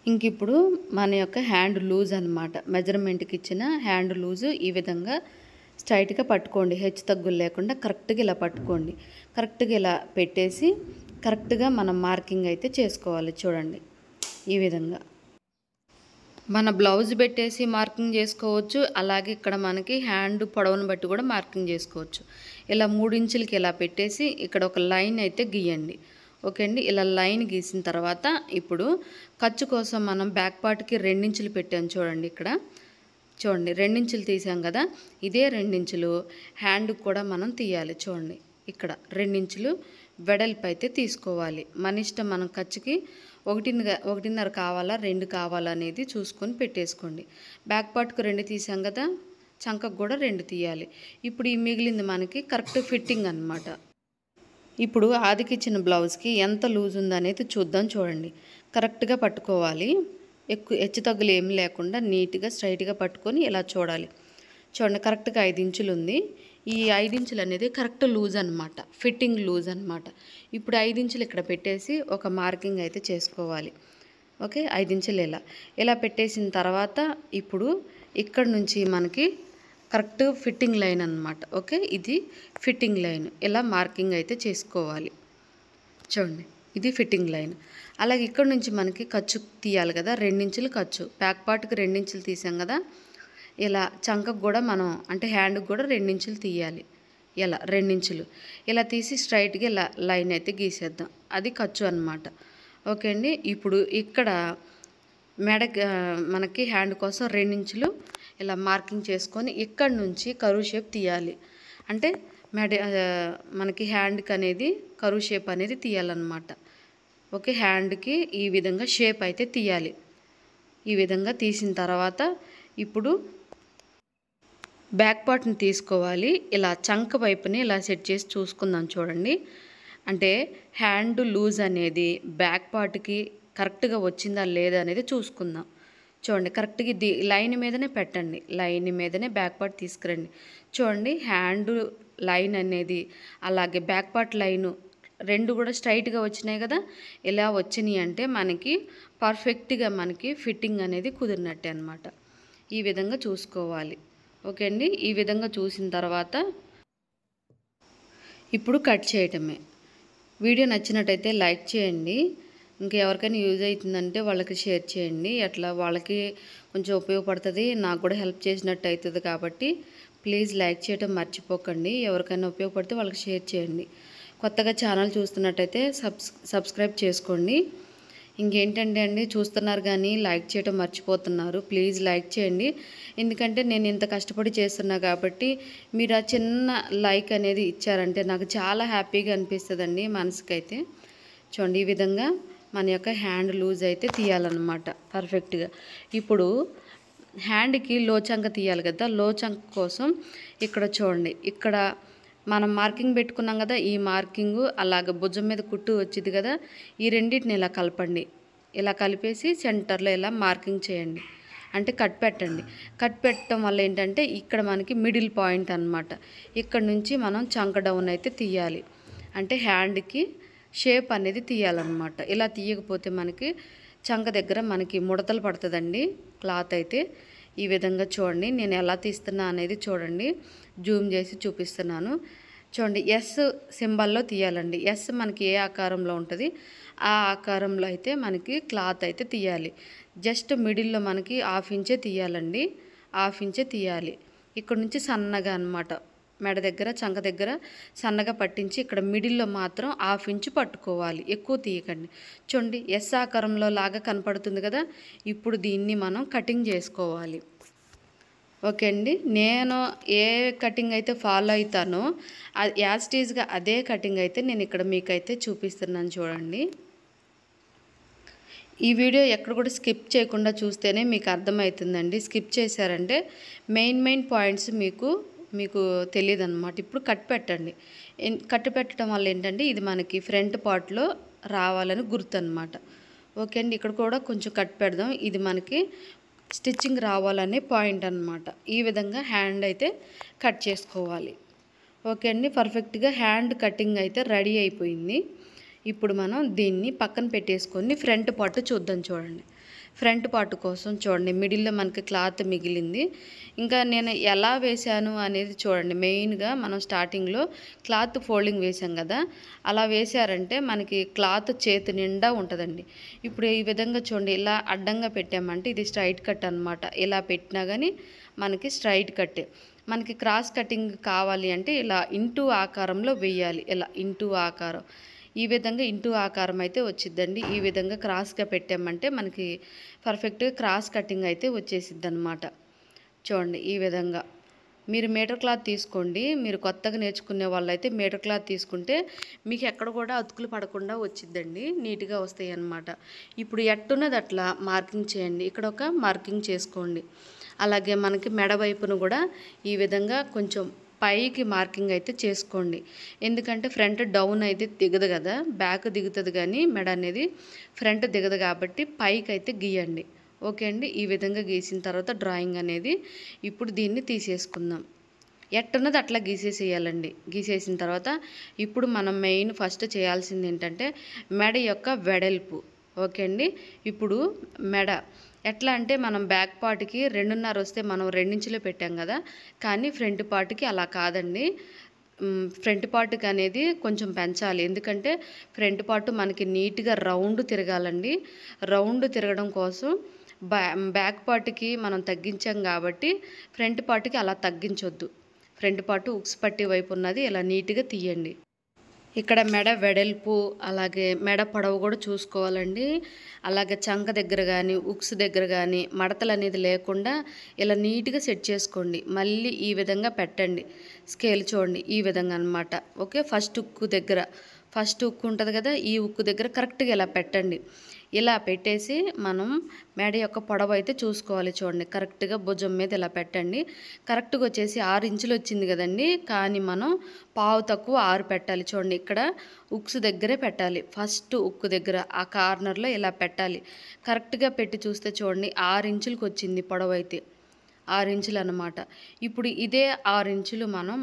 ఇంక ఇప్పుడు మన యొక్క హ్యాండ్ లూజ్ అనమాట, మెజర్మెంట్కి ఇచ్చిన హ్యాండ్ లూజు ఈ విధంగా స్ట్రైట్గా పట్టుకోండి, హెచ్చు తగ్గులు లేకుండా కరెక్ట్గా ఇలా పట్టుకోండి. కరెక్ట్గా ఇలా పెట్టేసి కరెక్ట్గా మనం మార్కింగ్ అయితే చేసుకోవాలి. చూడండి, ఈ విధంగా మన బ్లౌజ్ పెట్టేసి మార్కింగ్ చేసుకోవచ్చు. అలాగే ఇక్కడ మనకి హ్యాండ్ పొడవును బట్టి కూడా మార్కింగ్ చేసుకోవచ్చు. ఇలా 3 ఇంచులకి ఇలా పెట్టేసి ఇక్కడ ఒక లైన్ అయితే గీయండి. ఓకే అండి, ఇలా లైన్ గీసిన తర్వాత ఇప్పుడు ఖర్చు కోసం మనం బ్యాక్ పార్ట్కి 2 ఇంచులు పెట్టాము. చూడండి, ఇక్కడ చూడండి 2 ఇంచులు తీసాం కదా, ఇదే 2 ఇంచులు హ్యాండ్కి కూడా మనం తీయాలి. చూడండి, ఇక్కడ 2 ఇంచులు వెడల్పు అయితే తీసుకోవాలి. మన ఇష్టం, మనం ఖర్చుకి 1.5 కావాలా 2 కావాలా అనేది చూసుకొని పెట్టేసుకోండి. బ్యాక్ పార్ట్కు 2 తీసాం కదా, చంకకు కూడా 2 తీయాలి. ఇప్పుడు ఈ మిగిలింది మనకి కరెక్ట్ ఫిట్టింగ్ అనమాట. ఇప్పుడు ఆదికిచ్చిన బ్లౌజ్కి ఎంత లూజ్ ఉందనేది చూద్దాం. చూడండి, కరెక్ట్గా పట్టుకోవాలి. ఎక్కువ హెచ్చు తగ్గులు ఏమి లేకుండా నీట్గా స్ట్రైట్గా పట్టుకొని ఇలా చూడాలి. చూడండి, కరెక్ట్గా 5 ఇంచులు ఉంది. ఈ 5 ఇంచులు అనేది కరెక్ట్ లూజ్ అనమాట, ఫిట్టింగ్ లూజ్ అనమాట. ఇప్పుడు 5 ఇంచులు ఇక్కడ పెట్టేసి ఒక మార్కింగ్ అయితే చేసుకోవాలి. ఓకే, 5 ఇంచులు ఇలా పెట్టేసిన తర్వాత ఇప్పుడు ఇక్కడ నుంచి మనకి కరెక్ట్ ఫిట్టింగ్ లైన్ అనమాట. ఓకే, ఇది ఫిట్టింగ్ లైన్. ఇలా మార్కింగ్ అయితే చేసుకోవాలి. చూడండి, ఇది ఫిట్టింగ్ లైన్. అలాగే ఇక్కడ నుంచి మనకి ఖర్చు తీయాలి కదా, 2 ఇంచులు ఖర్చు. బ్యాక్ పార్ట్కి 2 ఇంచులు తీసాం కదా, ఇలా చంకకు కూడా మనం అంటే హ్యాండ్కి కూడా 2 ఇంచులు తీయాలి. ఇలా 2 ఇంచులు ఇలా తీసి స్ట్రైట్గా ఇలా లైన్ అయితే గీసేద్దాం. అది ఖర్చు అనమాట. ఓకే అండి. ఇప్పుడు ఇక్కడ మనకి హ్యాండ్ కోసం 2 ఇంచులు ఇలా మార్కింగ్ చేసుకొని ఇక్కడ నుంచి కరువు షేప్ తీయాలి. అంటే మనకి హ్యాండ్కి అనేది కరువు షేప్ అనేది తీయాలన్నమాట. ఓకే, హ్యాండ్కి ఈ విధంగా షేప్ అయితే తీయాలి. ఈ విధంగా తీసిన తర్వాత ఇప్పుడు బ్యాక్ పార్ట్ని తీసుకోవాలి. ఇలా చంక వైపుని ఇలా సెట్ చేసి చూసుకుందాం. చూడండి, అంటే హ్యాండ్ లూజ్ అనేది బ్యాక్ పార్ట్కి కరెక్ట్గా వచ్చిందా లేదా అనేది చూసుకుందాం. చూడండి, కరెక్ట్గా లైన్ మీదనే పెట్టండి. లైన్ మీదనే బ్యాక్ పార్ట్ తీసుకురండి. చూడండి, హ్యాండ్ లైన్ అనేది అలాగే బ్యాక్ పార్ట్ లైను 2 కూడా స్ట్రైట్గా వచ్చినాయి కదా. ఇలా వచ్చినాయి అంటే మనకి పర్ఫెక్ట్గా మనకి ఫిట్టింగ్ అనేది కుదిరినట్టే అనమాట. ఈ విధంగా చూసుకోవాలి. ఓకే అండి. ఈ విధంగా చూసిన తర్వాత ఇప్పుడు కట్ చేయటమే. వీడియో నచ్చినట్టయితే లైక్ చేయండి. ఇంకెవరికైనా యూజ్ అవుతుందంటే వాళ్ళకి షేర్ చేయండి. అట్లా వాళ్ళకి కొంచెం ఉపయోగపడుతుంది, నాకు కూడా హెల్ప్ చేసినట్టు అవుతుంది. కాబట్టి ప్లీజ్ లైక్ చేయడం మర్చిపోకండి. ఎవరికైనా ఉపయోగపడితే వాళ్ళకి షేర్ చేయండి. కొత్తగా ఛానల్ చూస్తున్నట్టయితే సబ్స్క్రైబ్ చేసుకోండి. ఇంకేంటంటే అండి, చూస్తున్నారు కానీ లైక్ చేయడం మర్చిపోతున్నారు. ప్లీజ్ లైక్ చేయండి. ఎందుకంటే నేను ఇంత కష్టపడి చేస్తున్నా కాబట్టి మీరు ఆ చిన్న లైక్ అనేది ఇచ్చారంటే నాకు చాలా హ్యాపీగా అనిపిస్తుందండి మనసుకైతే. చూడండి, ఈ విధంగా మన యొక్క హ్యాండ్ లూజ్ అయితే తీయాలన్నమాట పర్ఫెక్ట్గా. ఇప్పుడు హ్యాండ్కి లోచంక తీయాలి కదా, లోచంక కోసం ఇక్కడ చూడండి, ఇక్కడ మనం మార్కింగ్ పెట్టుకున్నాం కదా, ఈ మార్కింగు అలాగ భుజం మీద కుట్టు వచ్చింది కదా, ఈ రెండింటిని ఇలా కలపండి. ఇలా కలిపేసి సెంటర్లో ఇలా మార్కింగ్ చేయండి, అంటే కట్ పెట్టండి. కట్ పెట్టడం వల్ల ఏంటంటే ఇక్కడ మనకి మిడిల్ పాయింట్ అనమాట. ఇక్కడ నుంచి మనం చంక డౌన్ అయితే తీయాలి, అంటే హ్యాండ్కి షేప్ అనేది తీయాలన్నమాట. ఇలా తీయకపోతే మనకి చంక దగ్గర మనకి ముడతలు పడుతుందండి క్లాత్ అయితే. ఈ విధంగా చూడండి, నేను ఎలా తీస్తున్నా అనేది చూడండి, జూమ్ చేసి చూపిస్తున్నాను. చూడండి, ఎస్ సింబల్లో తీయాలండి. ఎస్ మనకి ఏ ఆకారంలో ఉంటుంది ఆ ఆకారంలో అయితే మనకి క్లాత్ అయితే తీయాలి. జస్ట్ మిడిల్లో మనకి 1/2 ఇంచే తీయాలండి, 1/2 ఇంచే తీయాలి. ఇక్కడ నుంచి సన్నగా అనమాట, మెడ దగ్గర చంక దగ్గర సన్నగా పట్టించి ఇక్కడ మిడిల్లో మాత్రం 1/2 ఇంచు పట్టుకోవాలి, ఎక్కువ తీయకండి. చూడండి, ఎస్ ఆకారంలో లాగా కనపడుతుంది కదా. ఇప్పుడు దీన్ని మనం కటింగ్ చేసుకోవాలి. ఓకే అండి. నేను ఏ కటింగ్ అయితే ఫాలో అవుతానో యాస్టీజ్గా అదే కటింగ్ అయితే నేను ఇక్కడ మీకైతే చూపిస్తున్నాను. చూడండి, ఈ వీడియో ఎక్కడ కూడా స్కిప్ చేయకుండా చూస్తేనే మీకు అర్థమవుతుందండి. స్కిప్ చేశారంటే మెయిన్ పాయింట్స్ మీకు తెలియదు అనమాట. ఇప్పుడు కట్ పెట్టండి. కట్ పెట్టడం వల్ల ఏంటంటే ఇది మనకి ఫ్రంట్ పార్ట్లో రావాలని గుర్తు అనమాట. ఓకే అండి. ఇక్కడ కూడా కొంచెం కట్ పెడదాం, ఇది మనకి స్టిచ్చింగ్ రావాలనే పాయింట్ అనమాట. ఈ విధంగా హ్యాండ్ అయితే కట్ చేసుకోవాలి. ఓకే అండి. పర్ఫెక్ట్గా హ్యాండ్ కటింగ్ అయితే రెడీ అయిపోయింది. ఇప్పుడు మనం దీన్ని పక్కన పెట్టేసుకొని ఫ్రంట్ పార్ట్ చూద్దాం. చూడండి, ఫ్రంట్ పార్ట్ కోసం చూడండి, మిడిల్లో మనకి క్లాత్ మిగిలింది. ఇంకా నేను ఎలా వేశాను అనేది చూడండి. మెయిన్గా మనం స్టార్టింగ్లో క్లాత్ ఫోల్డింగ్ వేసాం కదా, అలా వేశారంటే మనకి క్లాత్ చేతి నిండా ఉంటుందండి. ఇప్పుడు ఈ విధంగా చూడండి, ఇలా అడ్డంగా పెట్టామంటే ఇది స్ట్రైట్ కట్ అనమాట. ఇలా పెట్టినా కానీ మనకి స్ట్రైట్ కట్టే. మనకి క్రాస్ కటింగ్ కావాలి అంటే ఇలా ఇంటూ ఆకారంలో వేయాలి. ఇలా ఇంటూ ఆకారం, ఈ విధంగా ఇంటూ ఆకారం అయితే వచ్చిద్దండి. ఈ విధంగా క్రాస్గా పెట్టామంటే మనకి పర్ఫెక్ట్గా క్రాస్ కటింగ్ అయితే వచ్చేసిద్ది అనమాట. చూడండి, ఈ విధంగా మీరు మీటర్ క్లాత్ తీసుకోండి. మీరు కొత్తగా నేర్చుకునే వాళ్ళైతే మీటర్ క్లాత్ తీసుకుంటే మీకు ఎక్కడ కూడా అతుకులు పడకుండా వచ్చిద్దండి, నీట్గా వస్తాయి అన్నమాట. ఇప్పుడు ఎట్టున్నది అట్లా మార్కింగ్ చేయండి. ఇక్కడ ఒక మార్కింగ్ చేసుకోండి. అలాగే మనకి మెడ వైపును కూడా ఈ విధంగా కొంచెం పైకి మార్కింగ్ అయితే చేసుకోండి. ఎందుకంటే ఫ్రంట్ డౌన్ అయితే దిగదు కదా, బ్యాక్ దిగుతుంది కానీ మెడ అనేది ఫ్రంట్ దిగదు కాబట్టి పైకి అయితే గీయండి. ఓకే అండి. ఈ విధంగా గీసిన తర్వాత డ్రాయింగ్ అనేది ఇప్పుడు దీన్ని తీసేసుకుందాం. ఎట్టున్నది అట్లా గీసేసేయాలండి. గీసేసిన తర్వాత ఇప్పుడు మనం మెయిన్ ఫస్ట్ చేయాల్సింది ఏంటంటే మెడ యొక్క వెడల్పు. ఓకే అండి. ఇప్పుడు మెడ ఎట్లా అంటే మనం బ్యాక్ పార్ట్కి 2.5 వస్తే మనం 2 ఇంచులు పెట్టాం కదా, కానీ ఫ్రంట్ పార్ట్కి అలా కాదండి. ఫ్రంట్ పార్ట్కి అనేది కొంచెం పెంచాలి. ఎందుకంటే ఫ్రంట్ పార్ట్ మనకి నీట్గా రౌండ్ తిరగాలండి. రౌండ్ తిరగడం కోసం బ్యాక్ పార్ట్కి మనం తగ్గించాం కాబట్టి ఫ్రంట్ పార్ట్కి అలా తగ్గించొద్దు. ఫ్రంట్ పార్ట్ ఉక్స్ పట్టి వైపు ఉన్నది ఇలా నీట్గా తీయండి. ఇక్కడ మెడ వెడల్పు అలాగే మెడ పొడవు కూడా చూసుకోవాలండి. అలాగే చంక దగ్గర కానీ ఉక్స్ దగ్గర కానీ మడతలు అనేది లేకుండా ఇలా నీట్గా సెట్ చేసుకోండి. మళ్ళీ ఈ విధంగా పెట్టండి. స్కేల్ చూడండి ఈ విధంగా అన్నమాట. ఓకే. ఫస్ట్ ఉక్కు ఉంటుంది కదా, ఈ ఉక్కు దగ్గర కరెక్ట్గా ఇలా పెట్టండి. ఇలా పెట్టేసి మనం మెడ యొక్క పొడవు అయితే చూసుకోవాలి. చూడండి కరెక్ట్గా భుజం మీద ఇలా పెట్టండి. కరెక్ట్గా వచ్చేసి 6 ఇంచులు వచ్చింది కదండి, కానీ మనం పావు తక్కువ 6 పెట్టాలి. చూడండి ఇక్కడ ఉక్స్ దగ్గరే పెట్టాలి. ఫస్ట్ ఉక్కు దగ్గర ఆ కార్నర్లో ఇలా పెట్టాలి. కరెక్ట్గా పెట్టి చూస్తే చూడండి 6 ఇంచులకు వచ్చింది పొడవు అయితే, 6 ఇంచులు అన్నమాట. ఇప్పుడు ఇదే 6 ఇంచులు మనం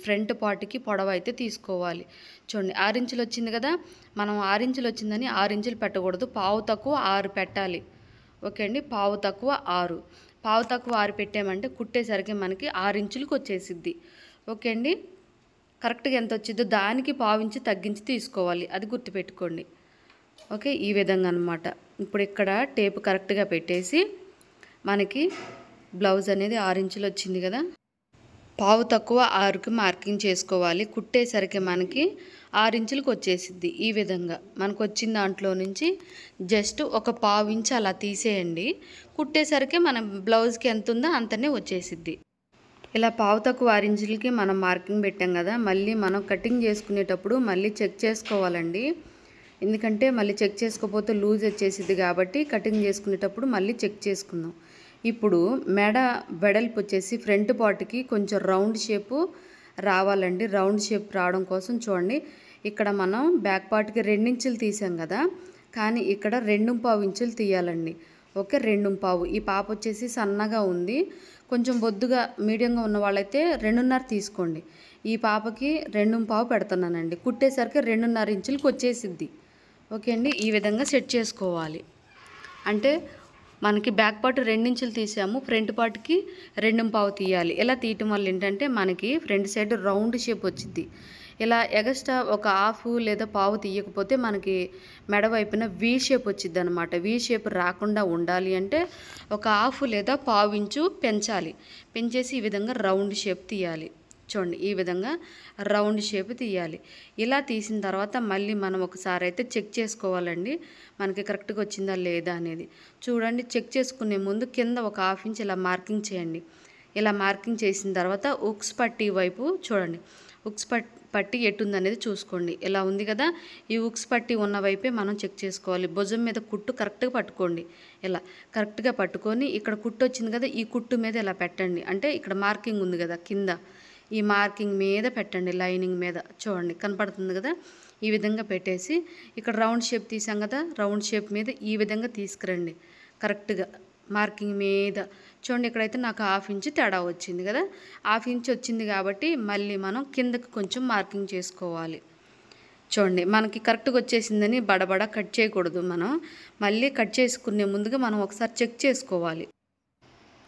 ఫ్రంట్ పార్ట్కి పొడవు అయితే తీసుకోవాలి. చూడండి 6 ఇంచులు వచ్చింది కదా, మనం 6 ఇంచులు వచ్చిందని 6 ఇంచులు పెట్టకూడదు, పావు తక్కువ 6 పెట్టాలి. ఓకే అండి. పావు తక్కువ 6 పెట్టామంటే కుట్టేసరికి మనకి 6 ఇంచులకు వచ్చేసిద్ది. ఓకే అండి. కరెక్ట్గా ఎంత వచ్చిందో దానికి పావు ఇంచు తగ్గించి తీసుకోవాలి, అది గుర్తుపెట్టుకోండి. ఓకే. ఈ విధంగా అన్నమాట. ఇప్పుడు ఇక్కడ టేపు కరెక్ట్గా పెట్టేసి మనకి బ్లౌజ్ అనేది 6 ఇంచులు వచ్చింది కదా, పావు తక్కువ 6కి మార్కింగ్ చేసుకోవాలి. కుట్టేసరికి మనకి 6 ఇంచులకు వచ్చేసిద్ది. ఈ విధంగా మనకు వచ్చిన దాంట్లో నుంచి జస్ట్ ఒక పావు ఇంచు అలా తీసేయండి. కుట్టేసరికి మన బ్లౌజ్కి ఎంత ఉందో అంతనే వచ్చేసిద్ది. ఇలా పావు తక్కువ 6 ఇంచులకి మనం మార్కింగ్ పెట్టాం కదా, మళ్ళీ మనం కటింగ్ చేసుకునేటప్పుడు మళ్ళీ చెక్ చేసుకోవాలండి. ఎందుకంటే మళ్ళీ చెక్ చేసుకోకపోతే లూజ్ వచ్చేసిద్ది కాబట్టి కటింగ్ చేసుకునేటప్పుడు మళ్ళీ చెక్ చేసుకుందాం. ఇప్పుడు మెడ వెడల్పు వచ్చేసి ఫ్రంట్ పార్ట్కి కొంచెం రౌండ్ షేపు రావాలండి. రౌండ్ షేప్ రావడం కోసం చూడండి ఇక్కడ మనం బ్యాక్ పార్ట్కి 2 ఇంచులు తీసాం కదా, కానీ ఇక్కడ 2.25 ఇంచులు తీయాలండి. ఓకే. 2.25. ఈ పాప వచ్చేసి సన్నగా ఉంది, కొంచెం బొద్దుగా మీడియంగా ఉన్న వాళ్ళైతే 2.5 తీసుకోండి. ఈ పాపకి 2.25 పెడుతున్నానండి. కుట్టేసరికి 2.5 ఇంచులకు వచ్చేసిద్ది. ఓకే అండి. ఈ విధంగా సెట్ చేసుకోవాలి. అంటే మనకి బ్యాక్ పార్ట్ 2 ఇంచులు తీసాము, ఫ్రంట్ పార్ట్కి 2.25 తీయాలి. ఇలా తీయటం వల్ల ఏంటంటే మనకి ఫ్రంట్ సైడ్ రౌండ్ షేప్ వచ్చింది. ఇలా ఎగస్ట్రా ఒక హాఫ్ లేదా పావు తీయకపోతే మనకి మెడ వైపున వీ షేప్ వచ్చింది అనమాట. వీ షేప్ రాకుండా ఉండాలి అంటే ఒక హాఫ్ లేదా పావు ఇంచు పెంచాలి. పెంచేసి ఈ విధంగా రౌండ్ షేప్ తీయాలి. చూడండి ఈ విధంగా రౌండ్ షేప్ తీయాలి. ఇలా తీసిన తర్వాత మళ్ళీ మనం ఒకసారి అయితే చెక్ చేసుకోవాలండి, మనకి కరెక్ట్గా వచ్చిందా లేదా అనేది. చూడండి చెక్ చేసుకునే ముందు కింద ఒక హాఫ్ ఇంచ్ ఇలా మార్కింగ్ చేయండి. ఇలా మార్కింగ్ చేసిన తర్వాత ఉక్స్ పట్టి వైపు చూడండి, ఉక్స్ పట్టి ఎట్టుందనేది చూసుకోండి. ఇలా ఉంది కదా, ఈ ఉక్స్ పట్టి ఉన్న వైపే మనం చెక్ చేసుకోవాలి. భుజం మీద కుట్టు కరెక్ట్గా పట్టుకోండి. ఇలా కరెక్ట్గా పట్టుకొని ఇక్కడ కుట్టు వచ్చింది కదా, ఈ కుట్టు మీద ఇలా పెట్టండి. అంటే ఇక్కడ మార్కింగ్ ఉంది కదా కింద, ఈ మార్కింగ్ మీద పెట్టండి, లైనింగ్ మీద. చూడండి కనపడుతుంది కదా, ఈ విధంగా పెట్టేసి ఇక్కడ రౌండ్ షేప్ తీసాం కదా, రౌండ్ షేప్ మీద ఈ విధంగా తీసుకురండి కరెక్ట్గా మార్కింగ్ మీద. చూడండి ఇక్కడైతే నాకు హాఫ్ ఇంచు తేడా వచ్చింది కదా, హాఫ్ ఇంచు వచ్చింది కాబట్టి మళ్ళీ మనం కిందకి కొంచెం మార్కింగ్ చేసుకోవాలి. చూడండి మనకి కరెక్ట్గా వచ్చేసిందని బడబడ కట్ చేయకూడదు. మనం మళ్ళీ కట్ చేసుకునే ముందుగా మనం ఒకసారి చెక్ చేసుకోవాలి.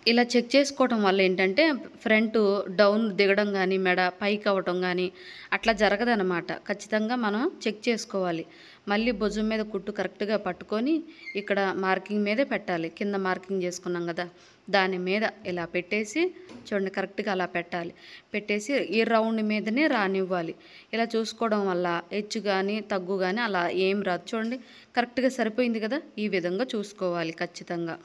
ఇలా చెక్ చేసుకోవడం వల్ల ఏంటంటే ఫ్రంట్ డౌన్ దిగడం కానీ మెడ పైకి అవ్వటం కానీ అట్లా జరగదనమాట. ఖచ్చితంగా మనం చెక్ చేసుకోవాలి. మళ్ళీ భుజం మీద కుట్టు కరెక్ట్గా పట్టుకొని ఇక్కడ మార్కింగ్ మీదే పెట్టాలి. కింద మార్కింగ్ చేసుకున్నాం కదా, దాని మీద ఇలా పెట్టేసి చూడండి కరెక్ట్గా అలా పెట్టాలి. పెట్టేసి ఈ రౌండ్ మీదనే రానివ్వాలి. ఇలా చూసుకోవడం వల్ల హెచ్చు కానీ తగ్గు కానీ అలా ఏం రాదు. చూడండి కరెక్ట్గా సరిపోయింది కదా, ఈ విధంగా చూసుకోవాలి ఖచ్చితంగా.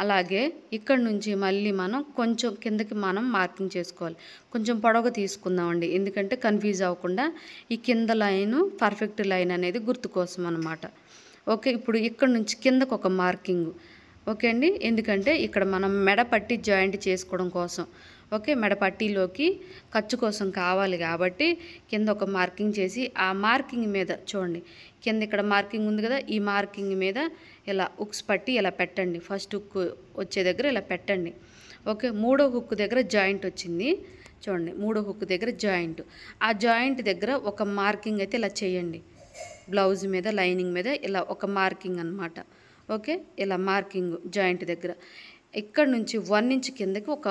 అలాగే ఇక్కడ నుంచి మళ్ళీ మనం కొంచెం కిందకి మనం మార్కింగ్ చేసుకోవాలి. కొంచెం పొడవుగా తీసుకుందామండి, ఎందుకంటే కన్ఫ్యూజ్ అవ్వకుండా ఈ కింద లైను పర్ఫెక్ట్ లైన్ అనేది గుర్తు కోసం అన్నమాట. ఓకే, ఇప్పుడు ఇక్కడ నుంచి కిందకు ఒక మార్కింగ్. ఓకే అండి, ఎందుకంటే ఇక్కడ మనం మెడ పట్టి జాయింట్ చేసుకోవడం కోసం. ఓకే, మెడ పట్టీలోకి ఖర్చు కోసం కావాలి కాబట్టి కింద ఒక మార్కింగ్ చేసి ఆ మార్కింగ్ మీద చూడండి, కింద ఇక్కడ మార్కింగ్ ఉంది కదా, ఈ మార్కింగ్ మీద ఇలా హుక్స్ పట్టి ఇలా పెట్టండి. ఫస్ట్ హుక్ వచ్చే దగ్గర ఇలా పెట్టండి. ఓకే, మూడో హుక్ దగ్గర జాయింట్ వచ్చింది చూడండి, మూడో హుక్ దగ్గర జాయింట్. ఆ జాయింట్ దగ్గర ఒక మార్కింగ్ అయితే ఇలా చేయండి. బ్లౌజ్ మీద లైనింగ్ మీద ఇలా ఒక మార్కింగ్ అన్నమాట. ఓకే, ఇలా మార్కింగ్ జాయింట్ దగ్గర ఇక్కడ నుంచి 1 ఇంచ్ కిందకి ఒక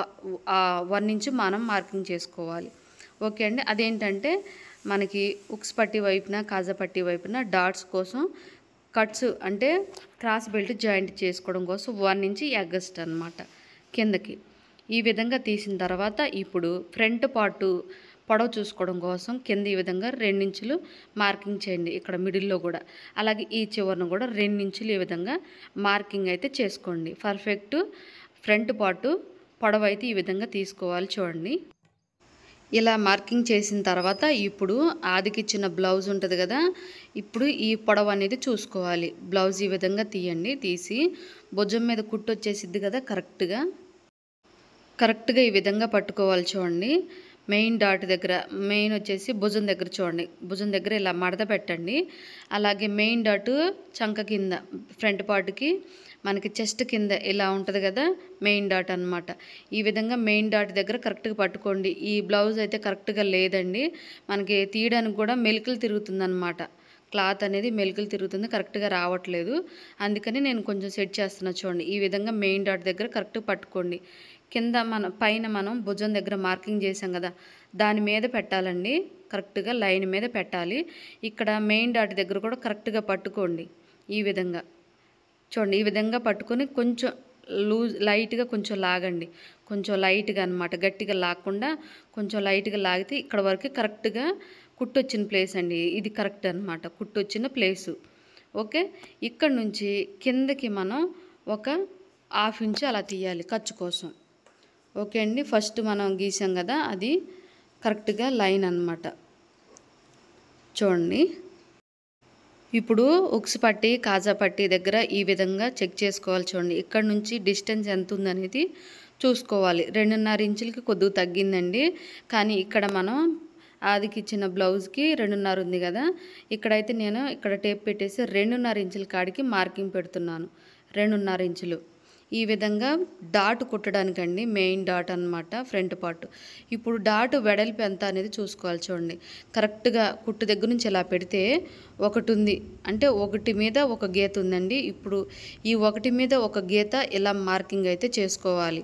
1 ఇంచ్ మనం మార్కింగ్ చేసుకోవాలి. ఓకే అండి, అదేంటంటే మనకి ఉక్స్ పట్టి వైపున కాజా పట్టి వైపున డాట్స్ కోసం కట్స్ అంటే క్రాస్ బెల్ట్ జాయింట్ చేసుకోవడం కోసం 1 ఇంచ్ ఎగ్గస్ట్ అనమాట కిందకి. ఈ విధంగా తీసిన తర్వాత ఇప్పుడు ఫ్రంట్ పార్టు పొడవు చూసుకోవడం కోసం కింద ఈ విధంగా 2 ఇంచులు మార్కింగ్ చేయండి, ఇక్కడ మిడిల్లో కూడా. అలాగే ఈ చివరను కూడా 2 ఇంచులు ఈ విధంగా మార్కింగ్ అయితే చేసుకోండి. పర్ఫెక్ట్ ఫ్రంట్ పార్టు పొడవు అయితే ఈ విధంగా తీసుకోవాలి చూడండి. ఇలా మార్కింగ్ చేసిన తర్వాత ఇప్పుడు ఆదికిచ్చిన బ్లౌజ్ ఉంటుంది కదా, ఇప్పుడు ఈ పొడవు అనేది చూసుకోవాలి. బ్లౌజ్ ఈ విధంగా తీయండి, తీసి భుజం మీద కుట్టు వచ్చేసిద్ది కదా, కరెక్ట్గా ఈ విధంగా పట్టుకోవాలి చూడండి. మెయిన్ డాట్ దగ్గర, మెయిన్ వచ్చేసి భుజం దగ్గర చూడండి, భుజం దగ్గర ఇలా మడత పెట్టండి. అలాగే మెయిన్ డాట్ చంక కింద ఫ్రంట్ పార్ట్కి మనకి చెస్ట్ కింద ఇలా ఉంటుంది కదా మెయిన్ డాట్ అనమాట. ఈ విధంగా మెయిన్ డాట్ దగ్గర కరెక్ట్గా పట్టుకోండి. ఈ బ్లౌజ్ అయితే కరెక్ట్గా లేదండి, మనకి తీయడానికి కూడా మెలికలు తిరుగుతుంది అనమాట. క్లాత్ అనేది మెలికలు తిరుగుతుంది, కరెక్ట్గా రావట్లేదు. అందుకని నేను కొంచెం సెట్ చేస్తున్నా చూడండి. ఈ విధంగా మెయిన్ డాట్ దగ్గర కరెక్ట్గా పట్టుకోండి. కింద పైన మనం భుజం దగ్గర మార్కింగ్ చేసాం కదా, దాని మీద పెట్టాలండి, కరెక్ట్గా లైన్ మీద పెట్టాలి. ఇక్కడ మెయిన్ డాట్ దగ్గర కూడా కరెక్ట్గా పట్టుకోండి. ఈ విధంగా చూడండి, ఈ విధంగా పట్టుకొని కొంచెం లైట్గా కొంచెం లాగండి, కొంచెం లైట్గా అనమాట, గట్టిగా లాగకుండా కొంచెం లైట్గా లాగితే ఇక్కడ వరకు కరెక్ట్గా కుట్టొచ్చిన ప్లేస్ అండి, ఇది కరెక్ట్ అనమాట, కుట్టొచ్చిన ప్లేసు. ఓకే, ఇక్కడ నుంచి కిందకి మనం ఒక 1/2 ఇంచ్ అలా తీయాలి ఖర్చు కోసం. ఓకే అండి, ఫస్ట్ మనం గీసాం కదా అది కరెక్ట్గా లైన్ అన్నమాట చూడండి. ఇప్పుడు ఉక్స్ పట్టి కాజా పట్టి దగ్గర ఈ విధంగా చెక్ చేసుకోవాలి చూడండి. ఇక్కడ నుంచి డిస్టెన్స్ ఎంత ఉందనేది చూసుకోవాలి. 2.5 ఇంచులకి కొద్దిగా తగ్గిందండి, కానీ ఇక్కడ మనం ఆదికి ఇచ్చిన బ్లౌజ్కి 2.5 ఉంది కదా, ఇక్కడైతే నేను ఇక్కడ టేప్ పెట్టేసి 2.5 ఇంచుల కాడికి మార్కింగ్ పెడుతున్నాను. 2.5 ఇంచులు ఈ విధంగా డాట్ కుట్టడానికండి, మెయిన్ డాట్ అనమాట ఫ్రంట్ పార్ట్. ఇప్పుడు డాట్ వెడల్పు ఎంత అనేది చూసుకోవాలి చూడండి. కరెక్ట్గా కుట్టు దగ్గర నుంచి ఇలా పెడితే ఒకటి ఉంది అంటే ఒకటి మీద ఒక గీత ఉందండి. ఇప్పుడు ఈ ఒకటి మీద ఒక గీత ఇలా మార్కింగ్ అయితే చేసుకోవాలి.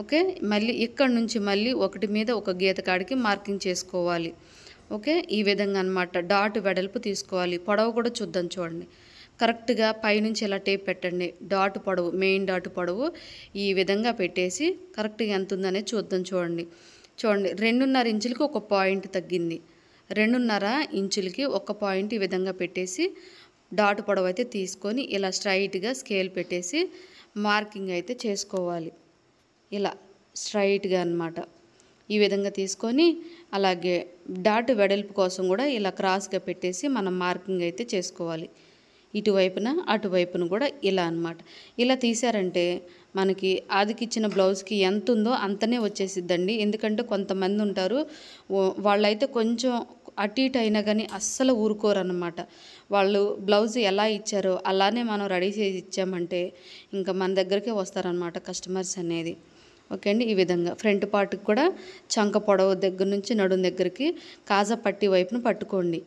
ఓకే, మళ్ళీ ఇక్కడ నుంచి మళ్ళీ ఒకటి మీద ఒక గీత కాడికి మార్కింగ్ చేసుకోవాలి. ఓకే, ఈ విధంగా అనమాట డాట్ వెడల్పు తీసుకోవాలి. పొడవు కూడా చూద్దాం చూడండి. కరెక్ట్గా పైనుంచి ఇలా టేప్ పెట్టండి, డాట్ పొడవు మెయిన్ డాట్ పొడవు ఈ విధంగా పెట్టేసి కరెక్ట్గా ఎంత ఉందనేది చూద్దాం చూడండి. 2.5 ఇంచులకి ఒక పాయింట్ తగ్గింది, 2.5 ఇంచులకి ఒక పాయింట్ ఈ విధంగా పెట్టేసి డాట్ పొడవు అయితే తీసుకొని ఇలా స్ట్రైట్గా స్కేల్ పెట్టేసి మార్కింగ్ అయితే చేసుకోవాలి. ఇలా స్ట్రైట్గా అన్నమాట ఈ విధంగా తీసుకొని, అలాగే డాట్ వెడల్పు కోసం కూడా ఇలా క్రాస్గా పెట్టేసి మనం మార్కింగ్ అయితే చేసుకోవాలి. ఇటువైపున అటువైపున కూడా ఇలా అన్నమాట. ఇలా తీసారంటే మనకి ఆదికిచ్చిన బ్లౌజ్కి ఎంత ఉందో అంతనే వచ్చేసిద్దండి. ఎందుకంటే కొంతమంది ఉంటారు, వాళ్ళైతే కొంచెం అటు ఇటు అయినా కానీ అస్సలు ఊరుకోరన్నమాట. వాళ్ళు బ్లౌజ్ ఎలా ఇచ్చారో అలానే మనం రెడీ చేసి ఇచ్చామంటే ఇంకా మన దగ్గరికే వస్తారనమాట కస్టమర్స్ అనేది. ఓకే అండి, ఈ విధంగా ఫ్రంట్ పార్ట్కి కూడా చంక పొడవు దగ్గర నుంచి నడుం దగ్గరికి కాజా పట్టి వైపున పట్టుకోండి.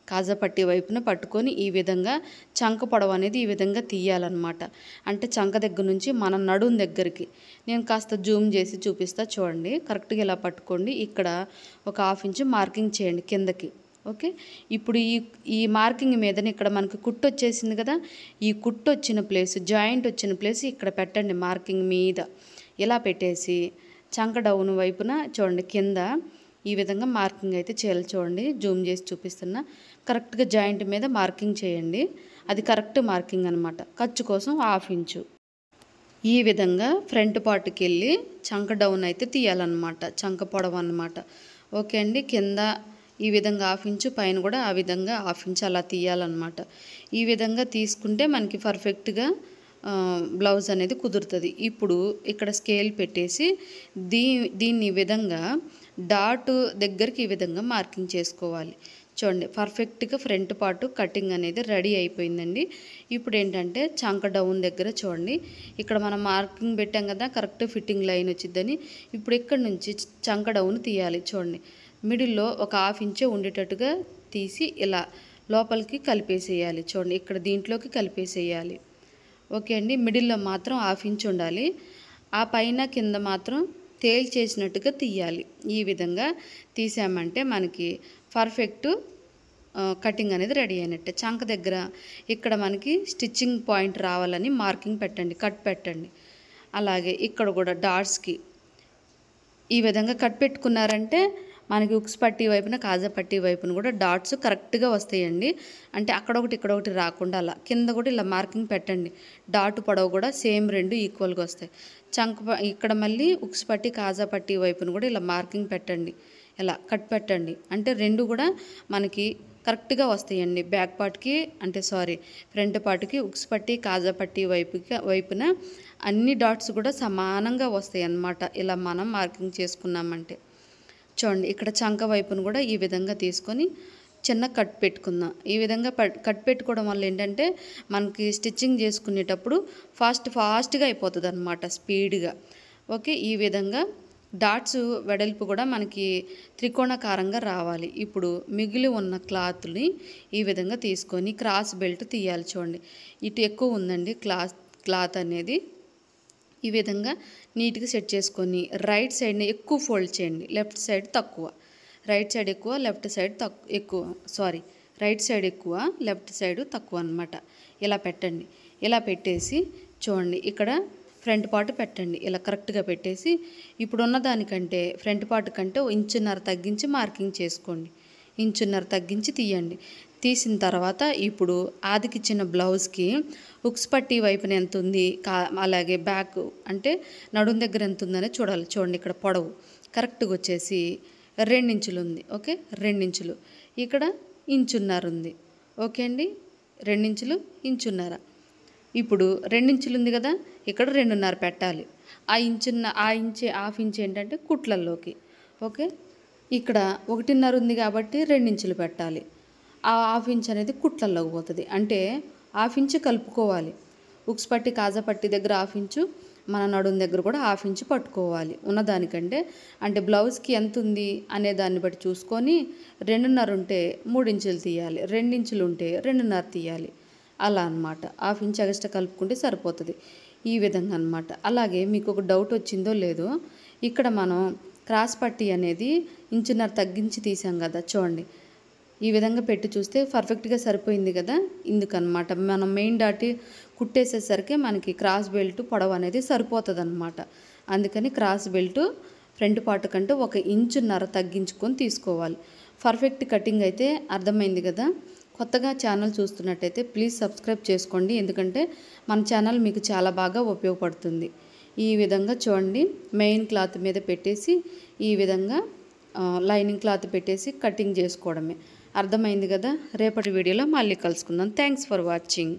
కాజా పట్టి వైపున పట్టుకొని ఈ విధంగా చంక పొడవు అనేది ఈ విధంగా తీయాలన్నమాట. అంటే చంక దగ్గర నుంచి మన నడుం దగ్గరికి నేను కాస్త జూమ్ చేసి చూపిస్తా చూడండి. కరెక్ట్గా ఇలా పట్టుకోండి, ఇక్కడ ఒక 1/2 ఇంచ్ మార్కింగ్ చేయండి కిందకి. ఓకే, ఇప్పుడు ఈ మార్కింగ్ మీదనే ఇక్కడ మనకి కుట్టు వచ్చేసింది కదా, ఈ కుట్టు వచ్చిన ప్లేస్ జాయింట్ వచ్చిన ప్లేస్ ఇక్కడ పెట్టండి మార్కింగ్ మీద. ఇలా పెట్టేసి చంక డౌన్ వైపున చూడండి కింద ఈ విధంగా మార్కింగ్ అయితే చేయాలి చూడండి. జూమ్ చేసి చూపిస్తున్నా, కరెక్ట్గా జాయింట్ మీద మార్కింగ్ చేయండి, అది కరెక్ట్ మార్కింగ్ అనమాట. ఖర్చు కోసం 1/2 ఇంచు ఈ విధంగా ఫ్రంట్ పార్ట్కి వెళ్ళి చంక డౌన్ అయితే తీయాలన్నమాట, చంక పొడవు అన్నమాట. ఓకే అండి. కింద ఈ విధంగా 1/2 ఇంచు, పైన కూడా ఆ విధంగా 1/2 ఇంచు అలా తీయాలన్నమాట. ఈ విధంగా తీసుకుంటే మనకి పర్ఫెక్ట్గా బ్లౌజ్ అనేది కుదురుతుంది. ఇప్పుడు ఇక్కడ స్కేల్ పెట్టేసి దీన్ని ఈ విధంగా డాట్ దగ్గరికి ఈ విధంగా మార్కింగ్ చేసుకోవాలి. చూడండి, పర్ఫెక్ట్గా ఫ్రంట్ పార్ట్ కటింగ్ అనేది రెడీ అయిపోయిందండి. ఇప్పుడు ఏంటంటే చంక డౌన్ దగ్గర చూడండి, ఇక్కడ మనం మార్కింగ్ పెట్టాం కదా, కరెక్ట్ ఫిట్టింగ్ లైన్ వచ్చిద్దని. ఇప్పుడు ఇక్కడ నుంచి చంక డౌన్ తీయాలి. చూడండి, మిడిల్లో ఒక 1/2 ఇంచే ఉండేటట్టుగా తీసి ఇలా లోపలికి కలిపేసేయాలి. చూడండి, ఇక్కడ దీంట్లోకి కలిపేసేయాలి. ఓకే అండి. మిడిల్లో మాత్రం 1/2 ఇంచు ఉండాలి. ఆ పైన కింద మాత్రం తేల్చేసినట్టుగా తీయాలి. ఈ విధంగా తీసామంటే మనకి పర్ఫెక్ట్ కటింగ్ అనేది రెడీ అయినట్టే. చంక దగ్గర ఇక్కడ మనకి స్టిచ్చింగ్ పాయింట్ రావాలని మార్కింగ్ పెట్టండి, కట్ పెట్టండి. అలాగే ఇక్కడ కూడా డాట్స్కి ఈ విధంగా కట్ పెట్టుకున్నారంటే మనకి ఉక్స్ పట్టీ వైపున, కాజా పట్టీ వైపున కూడా డాట్స్ కరెక్ట్గా వస్తాయండి. అంటే అక్కడొకటి ఇక్కడొకటి రాకుండా అలా కింద కూడా ఇలా మార్కింగ్ పెట్టండి. డాట్ పొడవు కూడా సేమ్ 2 ఈక్వల్గా వస్తాయి. ఇక్కడ మళ్ళీ ఉక్స్ పట్టీ, కాజా పట్టీ వైపున కూడా ఇలా మార్కింగ్ పెట్టండి, ఇలా కట్ పెట్టండి. అంటే 2 కూడా మనకి కరెక్ట్గా వస్తాయండి. బ్యాక్ పార్ట్కి ఫ్రంట్ పార్ట్కి ఉక్స్ పట్టీ, కాజా పట్టీ వైపున అన్ని డాట్స్ కూడా సమానంగా వస్తాయి అన్నమాట. ఇలా మనం మార్కింగ్ చేసుకున్నామంటే చూడండి, ఇక్కడ చంక వైపును కూడా ఈ విధంగా తీసుకొని చిన్న కట్ పెట్టుకుందాం. ఈ విధంగా కట్ పెట్టుకోవడం వల్ల ఏంటంటే మనకి స్టిచ్చింగ్ చేసుకునేటప్పుడు ఫాస్ట్గా అయిపోతుంది అన్నమాట, స్పీడ్గా. ఓకే, ఈ విధంగా డాట్స్ వెడల్పు కూడా మనకి త్రికోణాకారంగా రావాలి. ఇప్పుడు మిగిలి ఉన్న క్లాత్ని ఈ విధంగా తీసుకొని క్రాస్ బెల్ట్ తీయాలి. చూడండి, ఇటు ఎక్కువ ఉందండి క్లాత్ అనేది. ఈ విధంగా నీట్గా సెట్ చేసుకొని రైట్ సైడ్ని ఎక్కువ ఫోల్డ్ చేయండి, లెఫ్ట్ సైడ్ తక్కువ. రైట్ సైడ్ ఎక్కువ, లెఫ్ట్ సైడ్ రైట్ సైడ్ ఎక్కువ, లెఫ్ట్ సైడ్ తక్కువ అన్నమాట. ఇలా పెట్టండి. ఇలా పెట్టేసి చూడండి, ఇక్కడ ఫ్రంట్ పార్ట్ పెట్టండి. ఇలా కరెక్ట్గా పెట్టేసి ఇప్పుడున్న దానికంటే ఫ్రంట్ పార్ట్ కంటే 1.5 ఇంచు తగ్గించి మార్కింగ్ చేసుకోండి. 1.5 ఇంచు తగ్గించి తీయండి. తీసిన తర్వాత ఇప్పుడు ఆదికిచ్చిన బ్లౌజ్కి ఉక్స్ పట్టీ వైపున ఎంత ఉంది, అలాగే బ్యాక్ అంటే నడుం దగ్గర ఎంత ఉందనే చూడాలి. చూడండి, ఇక్కడ పొడవు కరెక్ట్గా వచ్చేసి 2 ఇంచులు ఉంది. ఓకే, 2 ఇంచులు. ఇక్కడ 1.5 ఇంచు ఉంది. ఓకే అండి, 2 ఇంచులు, 1.5 ఇంచు. ఇప్పుడు 2 ఇంచులు ఉంది కదా, ఇక్కడ 2.5 పెట్టాలి. ఆ 1.5 ఇంచు ఏంటంటే కుట్లల్లోకి. ఓకే, ఇక్కడ 1.5 ఉంది కాబట్టి 2 ఇంచులు పెట్టాలి. ఆ 1/2 ఇంచు అనేది కుట్లల్లోకి పోతుంది. అంటే 1/2 ఇంచు కలుపుకోవాలి. ఉక్స్ పట్టి, కాజా పట్టి దగ్గర 1/2 ఇంచు, మన నడుం దగ్గర కూడా 1/2 ఇంచు పట్టుకోవాలి ఉన్నదానికంటే. అంటే బ్లౌజ్కి ఎంత ఉంది అనే దాన్ని బట్టి చూసుకొని 2.5 ఉంటే 3 ఇంచులు తీయాలి, 2 ఇంచులు ఉంటే 2.5 తీయాలి. అలా అన్నమాట. 1/2 ఇంచు ఎక్స్ట్రా కలుపుకుంటే సరిపోతుంది. ఈ విధంగా అన్నమాట. అలాగే మీకు ఒక డౌట్ వచ్చిందో లేదో, ఇక్కడ మనం క్రాస్ పట్టీ అనేది 1.5 ఇంచు తగ్గించి తీసాం కదా, చూడండి. ఈ విధంగా పెట్టి చూస్తే పర్ఫెక్ట్గా సరిపోయింది కదా. ఇందుకన్నమాట మనం మెయిన్ డాట్ కుట్టేసేసరికి మనకి క్రాస్ బెల్ట్ పొడవు అనేది సరిపోతుంది అన్నమాట. అందుకని క్రాస్ బెల్ట్ ఫ్రంట్ పార్ట్ కంటే 1.5 ఇంచు తగ్గించుకొని తీసుకోవాలి. పర్ఫెక్ట్ కటింగ్ అయితే అర్థమైంది కదా. కొత్తగా ఛానల్ చూస్తున్నట్టయితే ప్లీజ్ సబ్స్క్రైబ్ చేసుకోండి, ఎందుకంటే మన ఛానల్ మీకు చాలా బాగా ఉపయోగపడుతుంది. ఈ విధంగా చూడండి, మెయిన్ క్లాత్ మీద పెట్టేసి ఈ విధంగా లైనింగ్ క్లాత్ పెట్టేసి కటింగ్ చేసుకోవడమే. అర్థమైంది కదా. రేపటి వీడియోలో మళ్ళీ కలుసుకుందాం. Thanks for watching.